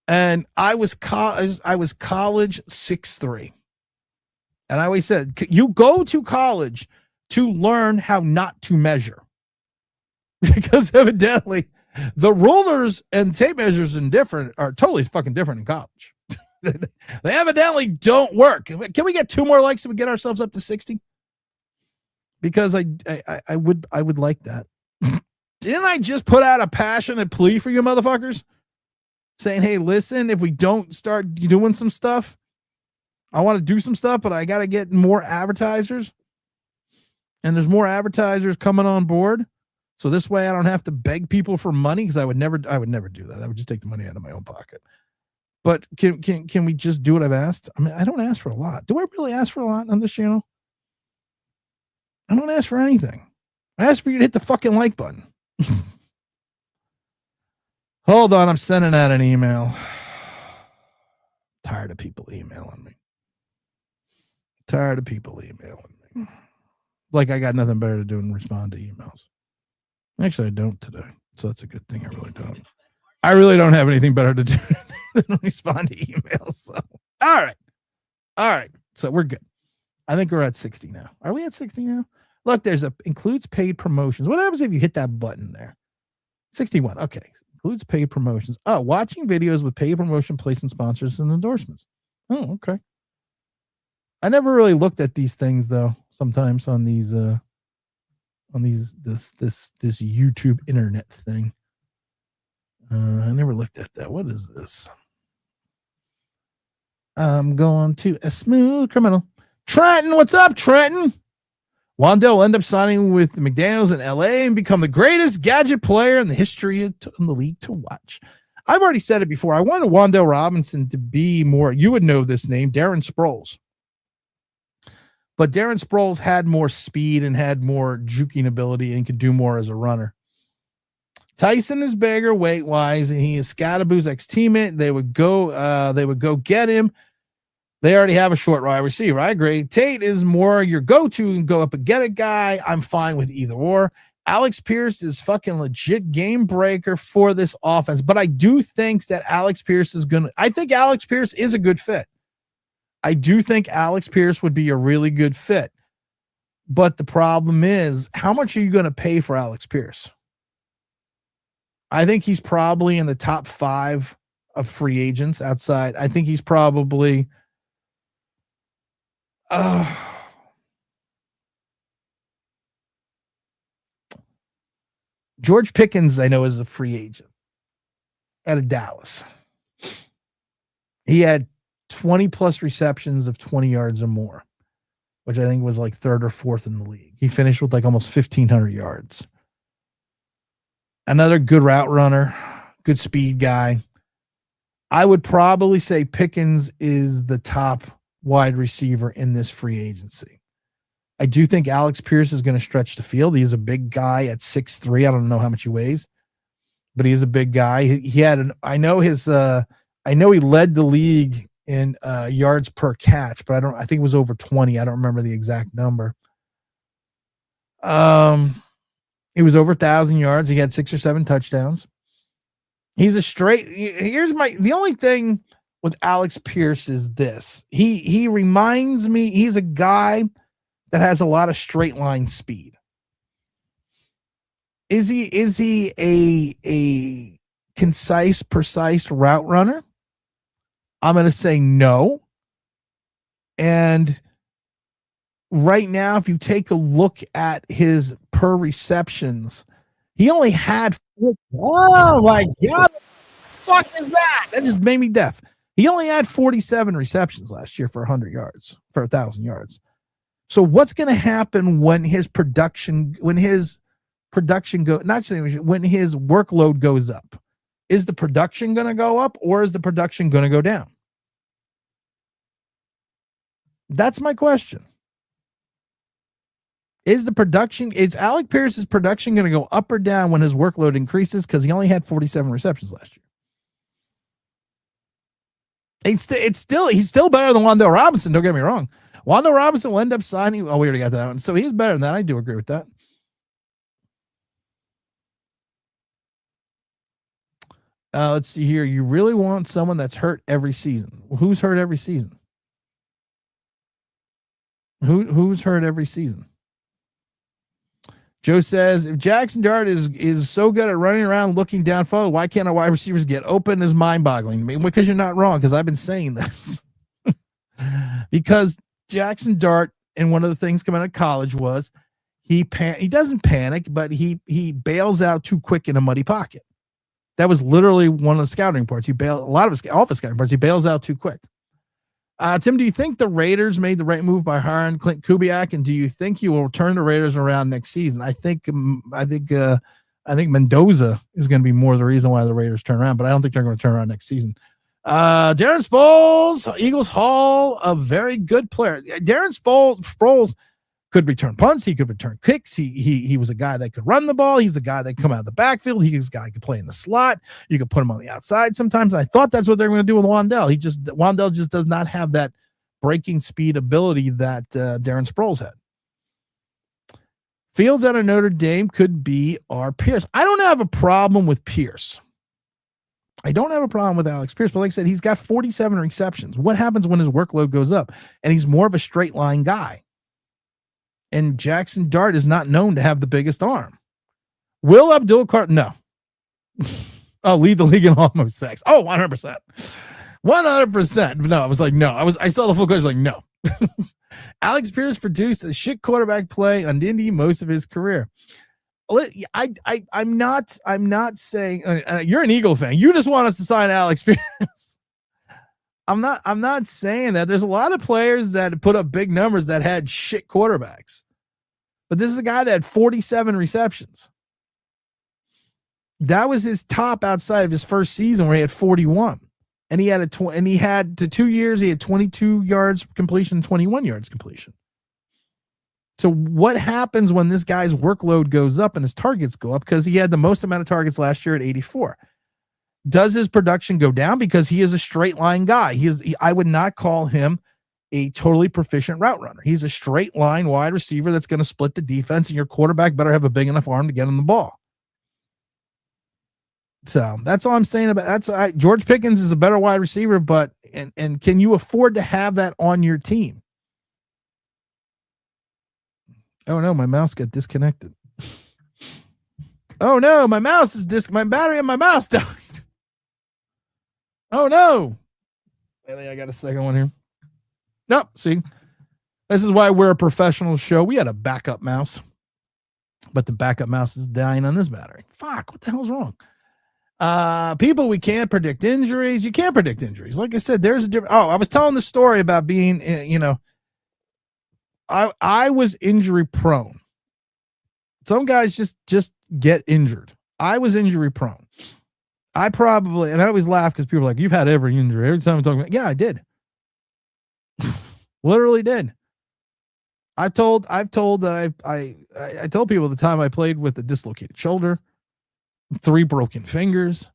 And I was college 6'3". And I always said, you go to college to learn how not to measure. Because evidently the rulers and tape measures are totally fucking different in college. They evidently don't work. Can we get 2 more likes so we get ourselves up to 60? Because I would like that. Didn't I just put out a passionate plea for you motherfuckers? Saying, hey, listen, if we don't start doing some stuff, I want to do some stuff, but I got to get more advertisers. And there's more advertisers coming on board. So this way I don't have to beg people for money because I would never do that. I would just take the money out of my own pocket. But can we just do what I've asked? I mean, I don't ask for a lot. Do I really ask for a lot on this channel? I don't ask for anything. I ask for you to hit the fucking like button. Hold on, I'm sending out an email. Tired of people emailing me. Like I got nothing better to do than respond to emails. Actually, I don't today. So that's a good thing. I really don't have anything better to do than respond to emails. So, all right. So we're good. I think we're at 60 now. Are we at 60 now? Look, includes paid promotions. What happens if you hit that button there? 61. Okay. Includes paid promotions. Oh, watching videos with paid promotion placement sponsors and endorsements. Oh, okay. I never really looked at these things though. Sometimes on these this YouTube internet thing. I never looked at that. What is this? I'm going to a smooth criminal. Trenton, what's up, Trenton? Wandell will end up signing with the McDaniels in LA and become the greatest gadget player in the history of the league to watch. I've already said it before. I wanted Wandell Robinson to be more, you would know this name, Darren Sproles. But Darren Sproles had more speed and had more juking ability and could do more as a runner. Tyson is bigger weight-wise, and he is Scadaboo's ex-teammate. They would go get him. They already have a short wide receiver. I agree. Tate is more your go-to and go up and get a guy. I'm fine with either or. Alex Pierce is fucking legit game breaker for this offense, but I do think that Alex Pierce is I think Alex Pierce is a good fit. I do think Alex Pierce would be a really good fit. But the problem is, how much are you going to pay for Alex Pierce? I think he's probably in the top 5 of free agents outside. I think he's probably George Pickens, I know, is a free agent out of Dallas. He had 20 plus receptions of 20 yards or more, which I think was like 3rd or 4th in the league. He finished with like almost 1,500 yards. Another good route runner, good speed guy. I would probably say Pickens is the top wide receiver in this free agency. I do think Alex Pierce is going to stretch the field. He's a big guy at 6'3". I don't know how much he weighs, but he's a big guy. He had I know he led the league in yards per catch, but I think it was over 20. I don't remember the exact number. He was over 1,000 yards. He had 6 or 7 touchdowns. He's a straight. The only thing with Alex Pierce is this. He reminds me, he's a guy that has a lot of straight line speed. Is he a concise, precise route runner? I'm going to say no. And right now, if you take a look at his per receptions, he only had, oh my God, what the fuck is that? That just made me deaf. He only had 47 receptions last year for 100 yards, for 1,000 yards. So what's going to happen when his production, when his workload goes up? Is the production going to go up or is the production going to go down? That's my question. Is Alec Pierce's production going to go up or down when his workload increases? Because he only had 47 receptions last year. He's still better than Wan'Dale Robinson. Don't get me wrong. Wan'Dale Robinson will end up signing. Oh, we already got that one. So he's better than that. I do agree with that. Let's see here. You really want someone that's hurt every season. Who's hurt every season? Who's hurt every season? Joe says, if Jackson Dart is so good at running around looking downfield, why can't our wide receivers get open? Is mind-boggling to me. Because you're not wrong, because I've been saying this. Because Jackson Dart, and one of the things coming out of college was he doesn't panic, but he bails out too quick in a muddy pocket. That was literally one of the scouting reports. All of his scouting reports, he bails out too quick. Tim, do you think the Raiders made the right move by hiring Clint Kubiak, and do you think he will turn the Raiders around next season? I think Mendoza is going to be more the reason why the Raiders turn around, but I don't think they're going to turn around next season. Darren Sproles, Eagles Hall, a very good player. Darren Sproles could return punts. He could return kicks. He was a guy that could run the ball. He's a guy that could come out of the backfield. He's a guy that could play in the slot. You could put him on the outside sometimes. And I thought that's what they're going to do with Wan'Dale. Wan'Dale just does not have that breaking speed ability that Darren Sproles had. Fields out of Notre Dame could be our Pierce. I don't have a problem with Pierce. I don't have a problem with Alex Pierce, but like I said, he's got 47 receptions. What happens when his workload goes up? And he's more of a straight line guy. And Jackson Dart is not known to have the biggest arm. Will Abdul-Carter? No. Oh, lead the league in almost sacks. Oh, 100%. 100%. No, I was like, no. I saw the full coach like, no. Alex Pierce produced a shit quarterback play on Indy most of his career. I'm not saying you're an Eagle fan. You just want us to sign Alex Pierce. I'm not saying that. There's a lot of players that put up big numbers that had shit quarterbacks. But this is a guy that had 47 receptions. That was his top outside of his first season where he had 41. And he had to 2 years, he had 22 yards completion, 21 yards completion. So what happens when this guy's workload goes up and his targets go up? Because he had the most amount of targets last year at 84. Does his production go down? Because he is a straight line guy. I would not call him a totally proficient route runner. He's a straight line wide receiver that's going to split the defense, and your quarterback better have a big enough arm to get on the ball. So that's all I'm saying about that. George Pickens is a better wide receiver, but and can you afford to have that on your team? Oh no, my mouse got disconnected. Oh no, my mouse is my battery on my mouse died. Oh no. I think I got a second one here. Nope. See, this is why we're a professional show. We had a backup mouse, but the backup mouse is dying on this battery. Fuck, what the hell's wrong? People, we can't predict injuries. You can't predict injuries. Like I said, there's a different. Oh, I was telling the story about being, I was injury prone. Some guys just get injured. I was injury prone. I probably, and I always laugh because people are like, you've had every injury. Every time I'm talking about, yeah, I did. Literally did. I've told that I told people the time I played with a dislocated shoulder, 3 broken fingers,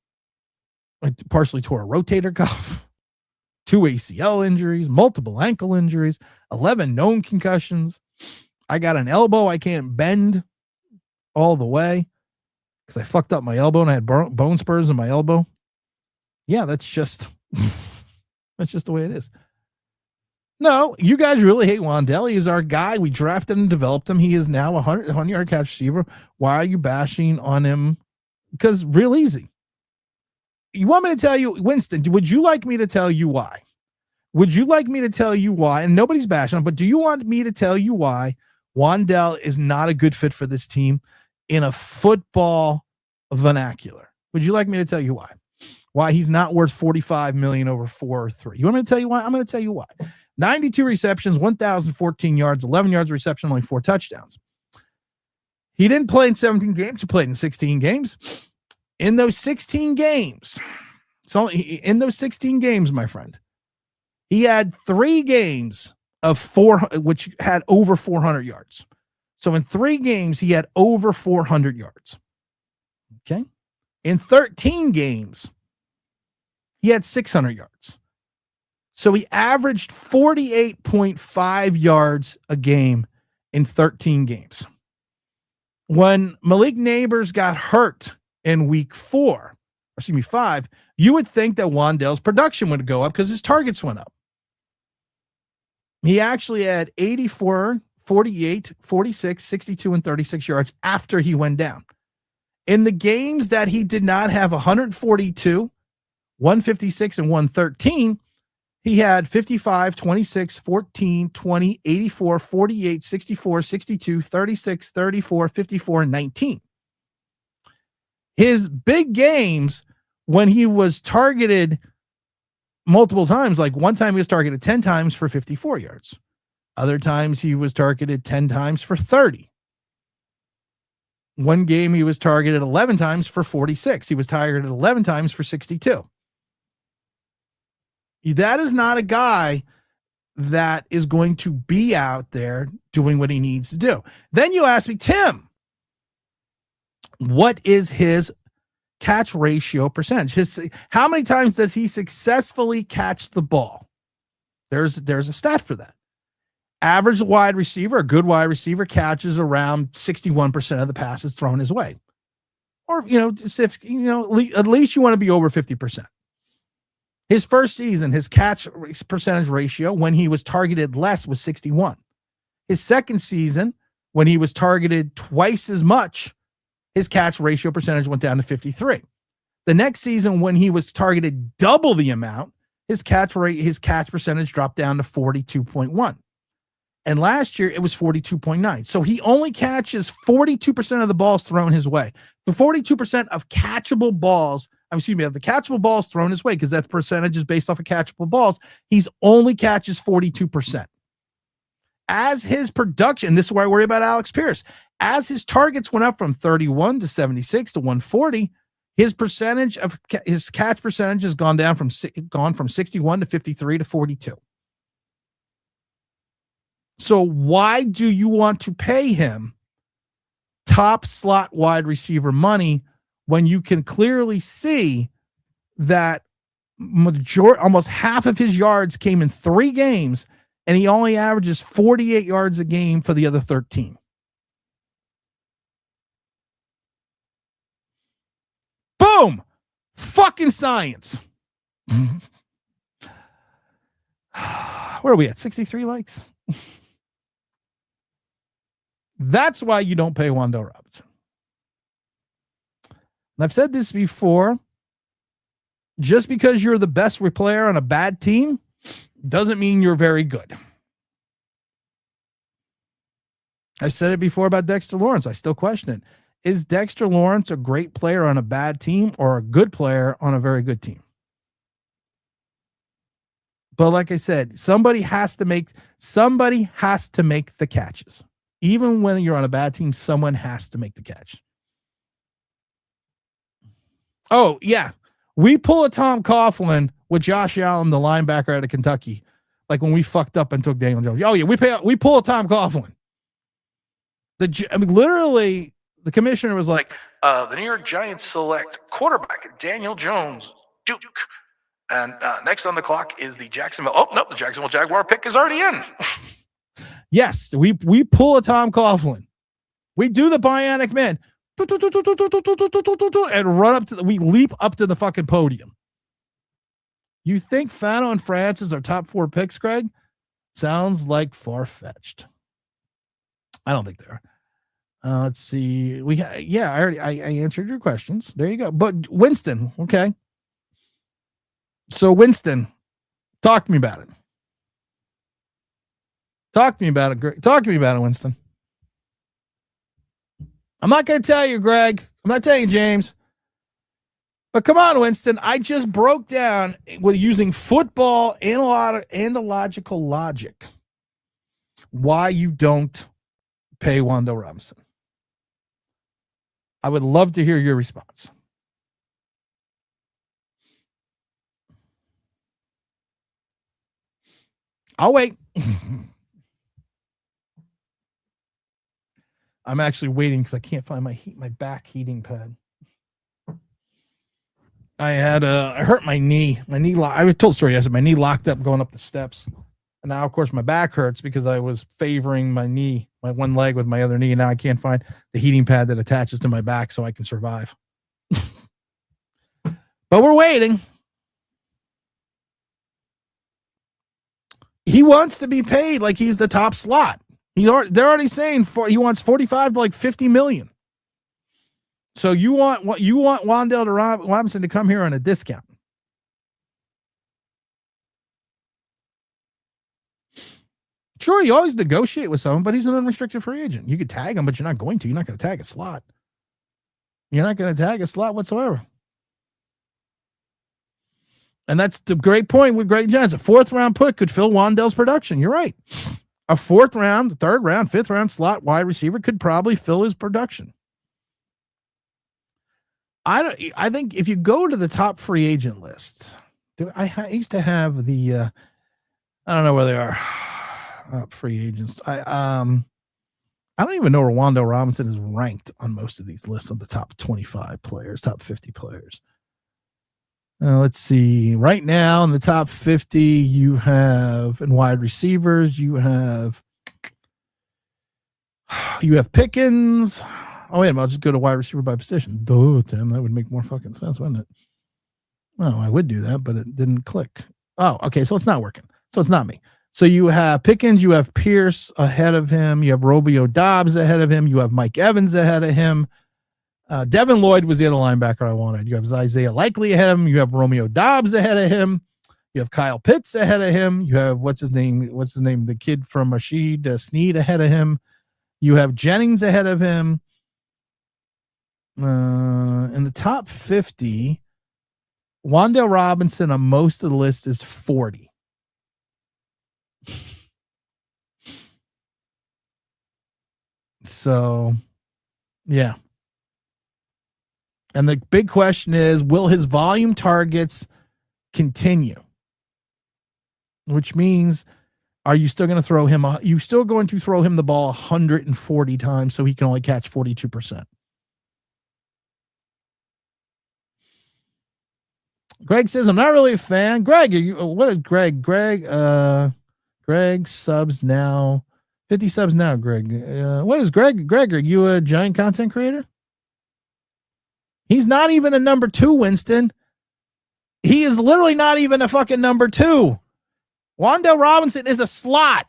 I partially tore a rotator cuff, 2 ACL injuries, multiple ankle injuries, 11 known concussions. I got an elbow I can't bend all the way because I fucked up my elbow and I had bone spurs in my elbow. Yeah, that's just the way it is. No, you guys really hate Wandell. He is our guy. We drafted and developed him. He is now a 100-yard catch receiver. Why are you bashing on him? Because real easy. You want me to tell you, Winston, would you like me to tell you why? Would you like me to tell you why? And nobody's bashing him, but do you want me to tell you why Wandell is not a good fit for this team in a football vernacular? Would you like me to tell you why? Why he's not worth $45 million over 4 or 3? You want me to tell you why? I'm going to tell you why. 92 receptions, 1,014 yards, 11 yards reception, only 4 touchdowns. He didn't play in 17 games. He played in 16 games. In those 16 games, my friend, he had 3 games of 4, which had over 400 yards. So in 3 games, he had over 400 yards. Okay. In 13 games, he had 600 yards. So he averaged 48.5 yards a game in 13 games. When Malik Neighbors got hurt in week 5, you would think that Wandell's production would go up because his targets went up. He actually had 84, 48, 46, 62, and 36 yards after he went down. In the games that he did not have 142, 156, and 113, he had 55, 26, 14, 20, 84, 48, 64, 62, 36, 34, 54, and 19. His big games when he was targeted multiple times, like one time he was targeted 10 times for 54 yards. Other times he was targeted 10 times for 30. One game he was targeted 11 times for 46. He was targeted 11 times for 62. That is not a guy that is going to be out there doing what he needs to do. Then you ask me, Tim, what is his catch ratio percentage? How many times does he successfully catch the ball? There's a stat for that. Average wide receiver, a good wide receiver, catches around 61% of the passes thrown his way. Or, at least you want to be over 50%. His first season, his catch percentage ratio when he was targeted less was 61. His second season, when he was targeted twice as much, his catch ratio percentage went down to 53. The next season, when he was targeted double the amount, his catch percentage dropped down to 42.1. And last year, it was 42.9. So he only catches 42% of the balls thrown his way. The 42% of catchable balls, of the catchable balls thrown his way, because that percentage is based off of catchable balls, he's only catches 42%. As his production, this is where I worry about Alex Pierce, as his targets went up from 31 to 76 to 140, his catch percentage has gone from 61 to 53 to 42. So why do you want to pay him top slot wide receiver money when you can clearly see that almost half of his yards came in 3 games and he only averages 48 yards a game for the other 13? Boom! Fucking science. Where are we at? 63 likes? That's why you don't pay Wan'Dale Robinson. And I've said this before. Just because you're the best player on a bad team doesn't mean you're very good. I said it before about Dexter Lawrence. I still question it. Is Dexter Lawrence a great player on a bad team or a good player on a very good team? But like I said, somebody has to make the catches. Even when you're on a bad team, someone has to make the catch. Oh, yeah. We pull a Tom Coughlin with Josh Allen, the linebacker out of Kentucky, like when we fucked up and took Daniel Jones. Oh, yeah, we pull a Tom Coughlin. Literally, the commissioner was like, the New York Giants select quarterback Daniel Jones, Duke. And next on the clock is the Jacksonville. Oh, no, the Jacksonville Jaguar pick is already in. Yes, we pull a Tom Coughlin. We do the bionic man. And we leap up to the fucking podium. You think Fano and Francis are top 4 picks, Greg? Sounds like far-fetched. I don't think they are. Let's see. I answered your questions. There you go. But Winston, okay. So Winston, talk to me about it. Talk to me about it, Winston. I'm not going to tell you, Greg. I'm not telling you, James. But come on, Winston. I just broke down with using football analogical logic why you don't pay Wan'Dale Robinson. I would love to hear your response. I'll wait. I'm actually waiting because I can't find my back heating pad. I hurt my knee. My knee. I told the story yesterday. My knee locked up going up the steps, and now of course my back hurts because I was favoring my knee, my one leg with my other knee, and now I can't find the heating pad that attaches to my back so I can survive. But we're waiting. He wants to be paid like he's the top slot. They're already saying he wants 45 to like 50 million. So you want Wan'Dale Robinson to come here on a discount. Sure, you always negotiate with someone, but he's an unrestricted free agent. You could tag him, but you're not going to. You're not going to tag a slot. You're not going to tag a slot whatsoever. And that's the great point with Greg Johnson. A 4th round pick could fill Wan'Dale's production. You're right. A 4th round, 3rd round, 5th round slot wide receiver could probably fill his production. I think if you go to the top free agent lists, I used to have the I don't know where they are. Free agents. I don't even know where Wan'Dale Robinson is ranked on most of these lists of the top 25 players, top 50 players. Let's see. Right now in the top 50, you have in wide receivers, you have Pickens. Oh, wait a minute. I'll just go to wide receiver by position. Duh, Tim, that would make more fucking sense, wouldn't it? Oh, I would do that, but it didn't click. Oh, okay. So it's not working. So it's not me. So you have Pickens, you have Pierce ahead of him. You have Romeo Doubs ahead of him. You have Mike Evans ahead of him. Devin Lloyd was the other linebacker I wanted. You have Isaiah Likely ahead of him. You have Romeo Doubs ahead of him. You have Kyle Pitts ahead of him. You have, what's his name? The kid from Rashid Sneed ahead of him. You have Jennings ahead of him. In the top 50, Wan'Dale Robinson on most of the list is 40. So, yeah. And the big question is, will his volume targets continue? Which means, are you still going to throw him? You still going to throw him the ball 140 times so he can only catch 42%? Greg says, I'm not really a fan. Greg, what is Greg? Greg subs now. 50 subs now, Greg. What is Greg? Greg, are you a giant content creator? He's not even a number 2, Winston. He is literally not even a fucking number 2. Wan'Dale Robinson is a slot.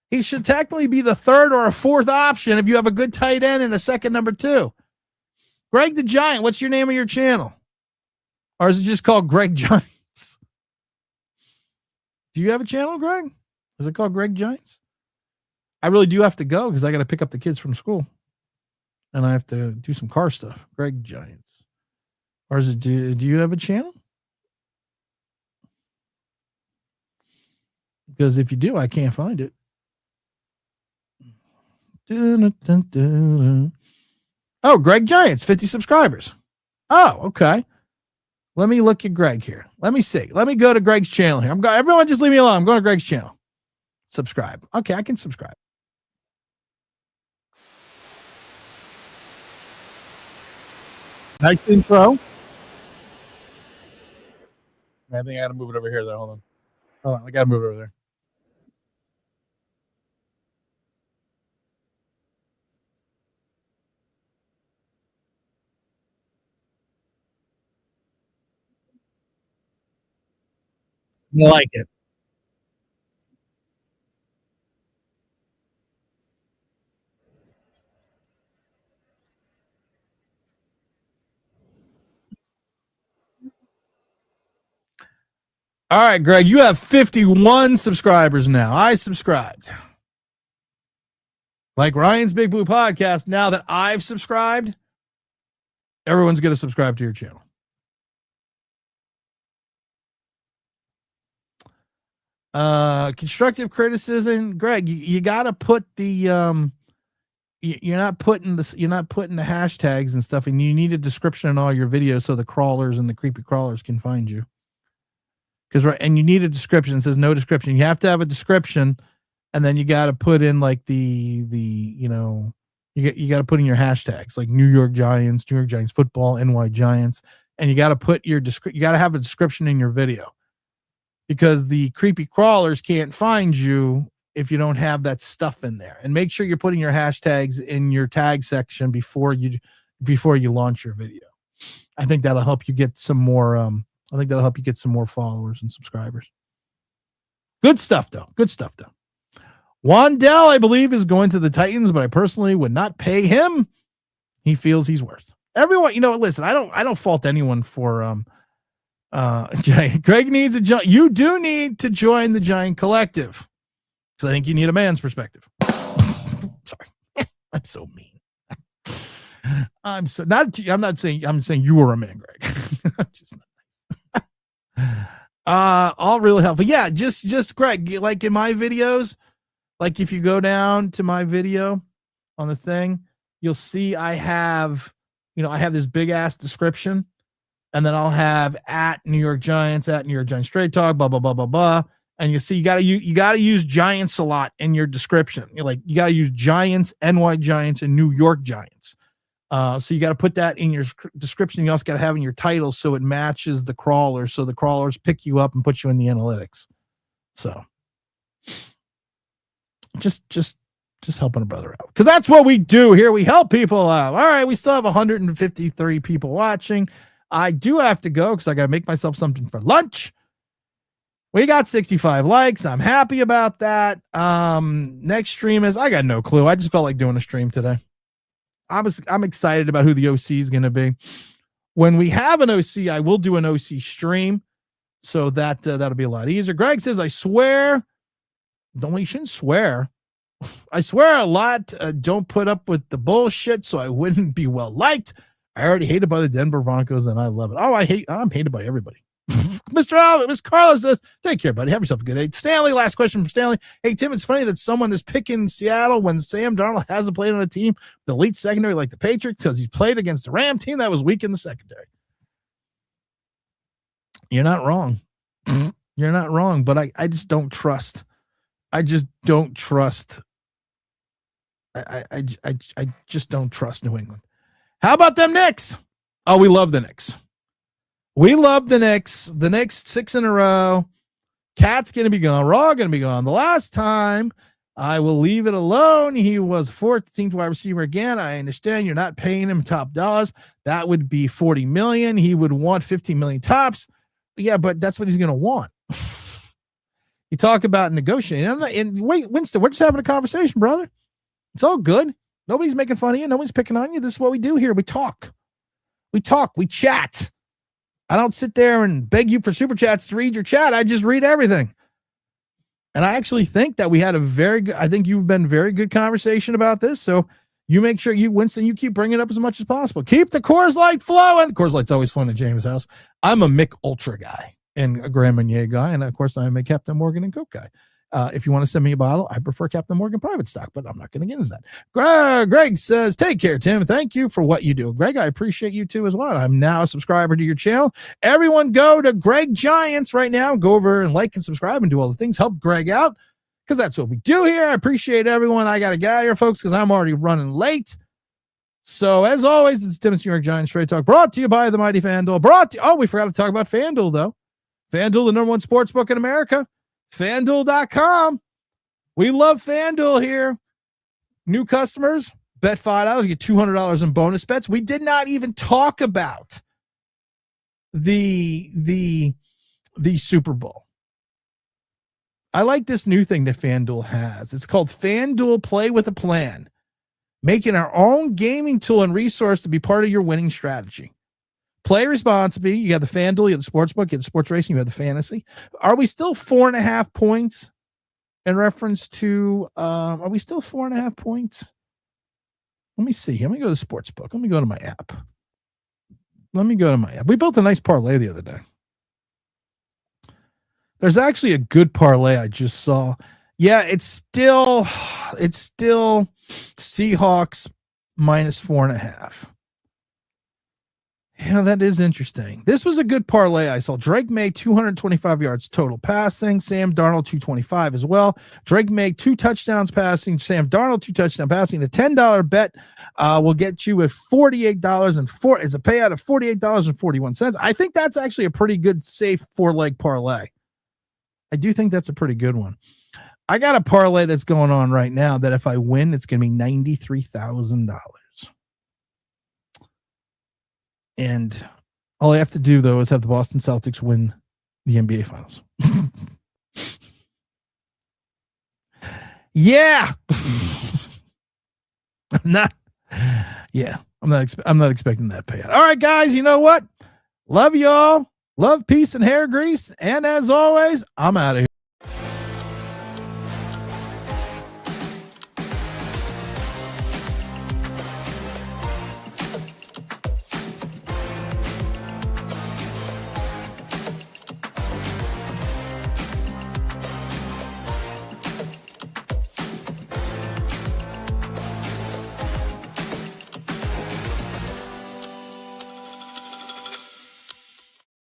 He should technically be the third or a fourth option if you have a good tight end and a second number 2. Greg the Giant, what's your name of your channel? Or is it just called Greg Giants? Do you have a channel, Greg? Is it called Greg Giants? I really do have to go because I got to pick up the kids from school. And I have to do some car stuff. Greg Giants. Or is it, do you have a channel? Because if you do, I can't find it. Oh, Greg Giants, 50 subscribers. Oh, okay. Let me look at Greg here. Let me see. Let me go to Greg's channel here. Everyone just leave me alone. I'm going to Greg's channel. Subscribe. Okay, I can subscribe. Nice intro. I think I got to move it over here, though. Hold on. I got to move it over there. I like it. All right, Greg, you have 51 subscribers now. I subscribed. Like Ryan's Big Blue Podcast, now that I've subscribed, everyone's going to subscribe to your channel. Constructive criticism, Greg, you got to put the you're not putting the hashtags and stuff, and you need a description in all your videos so the crawlers and the creepy crawlers can find you. And you need a description. It says no description. You have to have a description, and then you got to put in like you got to put in your hashtags like New York Giants football, NY Giants, and you got to put you got to have a description in your video, because the creepy crawlers can't find you if you don't have that stuff in there. And make sure you're putting your hashtags in your tag section before you launch your video. I think that'll help you get some more followers and subscribers. Good stuff though. Wandell, I believe, is going to the Titans, but I personally would not pay him. He feels he's worth. Everyone, listen, I don't fault anyone for Greg needs you do need to join the Giant Collective. Because I think you need a man's perspective. Sorry. I'm so mean. I'm saying you were a man, Greg. I'm just not nice. All really helpful. Yeah, just Greg, like in my videos, like if you go down to my video on the thing, you'll see I have this big ass description, and then I'll have at New York Giants Straight Talk, blah blah blah blah blah. And you see, you gotta use Giants a lot in your description. You gotta use Giants, NY Giants, and New York Giants. So you got to put that in your description. You also got to have in your title so it matches the crawlers, so the crawlers pick you up and put you in the analytics. So just helping a brother out, because that's what we do here. We help people out. All right, we still have 153 people watching. I do have to go because I got to make myself something for lunch. We got 65 likes. I'm happy about that. Next stream is, I got no clue. I just felt like doing a stream today. I'm excited about who the OC is going to be. When we have an OC, I will do an OC stream, so that'll be a lot easier. Greg says, I swear, you shouldn't swear. I swear a lot. Don't put up with the bullshit, so I wouldn't be well liked. I already hated by the Denver Broncos, and I love it. Oh, I'm hated by everybody. Mr. Albert, Miss Carlos says, take care, buddy. Have yourself a good day. Stanley, last question from Stanley. Hey, Tim, it's funny that someone is picking Seattle when Sam Darnold hasn't played on a team with the elite secondary like the Patriots, because he's played against the Ram team that was weak in the secondary. You're not wrong. You're not wrong, but I just don't trust. I just don't trust. I just don't trust New England. How about them Knicks? Oh, we love the Knicks. We love the Knicks. The Knicks 6 in a row. Cat's going to be gone. Raw going to be gone. The last time, I will leave it alone, he was 14th wide receiver again. I understand you're not paying him top dollars. That would be $40 million. He would want $15 million tops. Yeah, but that's what he's going to want. You talk about negotiating. And wait, Winston, we're just having a conversation, brother. It's all good. Nobody's making fun of you. Nobody's picking on you. This is what we do here. We talk. We chat. I don't sit there and beg you for super chats to read your chat. I just read everything. And I actually think that we had a very good, I think you've been very good conversation about this. So you make sure Winston, you keep bringing it up as much as possible. Keep the Coors Light flowing. Coors Light's always fun at James' house. I'm a Mick Ultra guy and a Grand Marnier guy. And of course, I'm a Captain Morgan and Coke guy. If you want to send me a bottle, I prefer Captain Morgan private stock, but I'm not going to get into that. Greg says, take care, Tim. Thank you for what you do. Greg, I appreciate you too as well. I'm now a subscriber to your channel. Everyone go to Greg Giants right now. Go over and like and subscribe and do all the things. Help Greg out because that's what we do here. I appreciate everyone. I got to get out of here, folks, because I'm already running late. So as always, it's Tim's New York Giants Straight Talk brought to you by the mighty FanDuel. We forgot to talk about FanDuel though. FanDuel, the number one sports book in America. FanDuel.com. We love FanDuel here. New customers, bet $5, get $200 in bonus bets. We did not even talk about the Super Bowl. I like this new thing that FanDuel has. It's called FanDuel Play with a Plan, making our own gaming tool and resource to be part of your winning strategy. Play responsibly. You have the FanDuel, you have the sportsbook, you have the sports racing, you have the fantasy. Are we still 4.5 points in reference to, are we still 4.5 points? Let me see. Let me go to the sportsbook. Let me go to my app. We built a nice parlay the other day. There's actually a good parlay I just saw. Yeah, it's still Seahawks minus 4.5. Yeah, that is interesting. This was a good parlay I saw. Drake May, 225 yards total passing. Sam Darnold, 225 as well. Drake May, 2 touchdowns passing. Sam Darnold, 2 touchdowns passing. The $10 bet will get you at $48.04. It's a payout of $48.41. I think that's actually a pretty good, safe 4-leg parlay. I do think that's a pretty good one. I got a parlay that's going on right now that if I win, it's going to be $93,000. And all I have to do, though, is have the Boston Celtics win the NBA Finals. Yeah. I'm not expecting that payout. All right, guys, you know what? Love y'all. Love, peace, and hair grease. And as always, I'm out of here.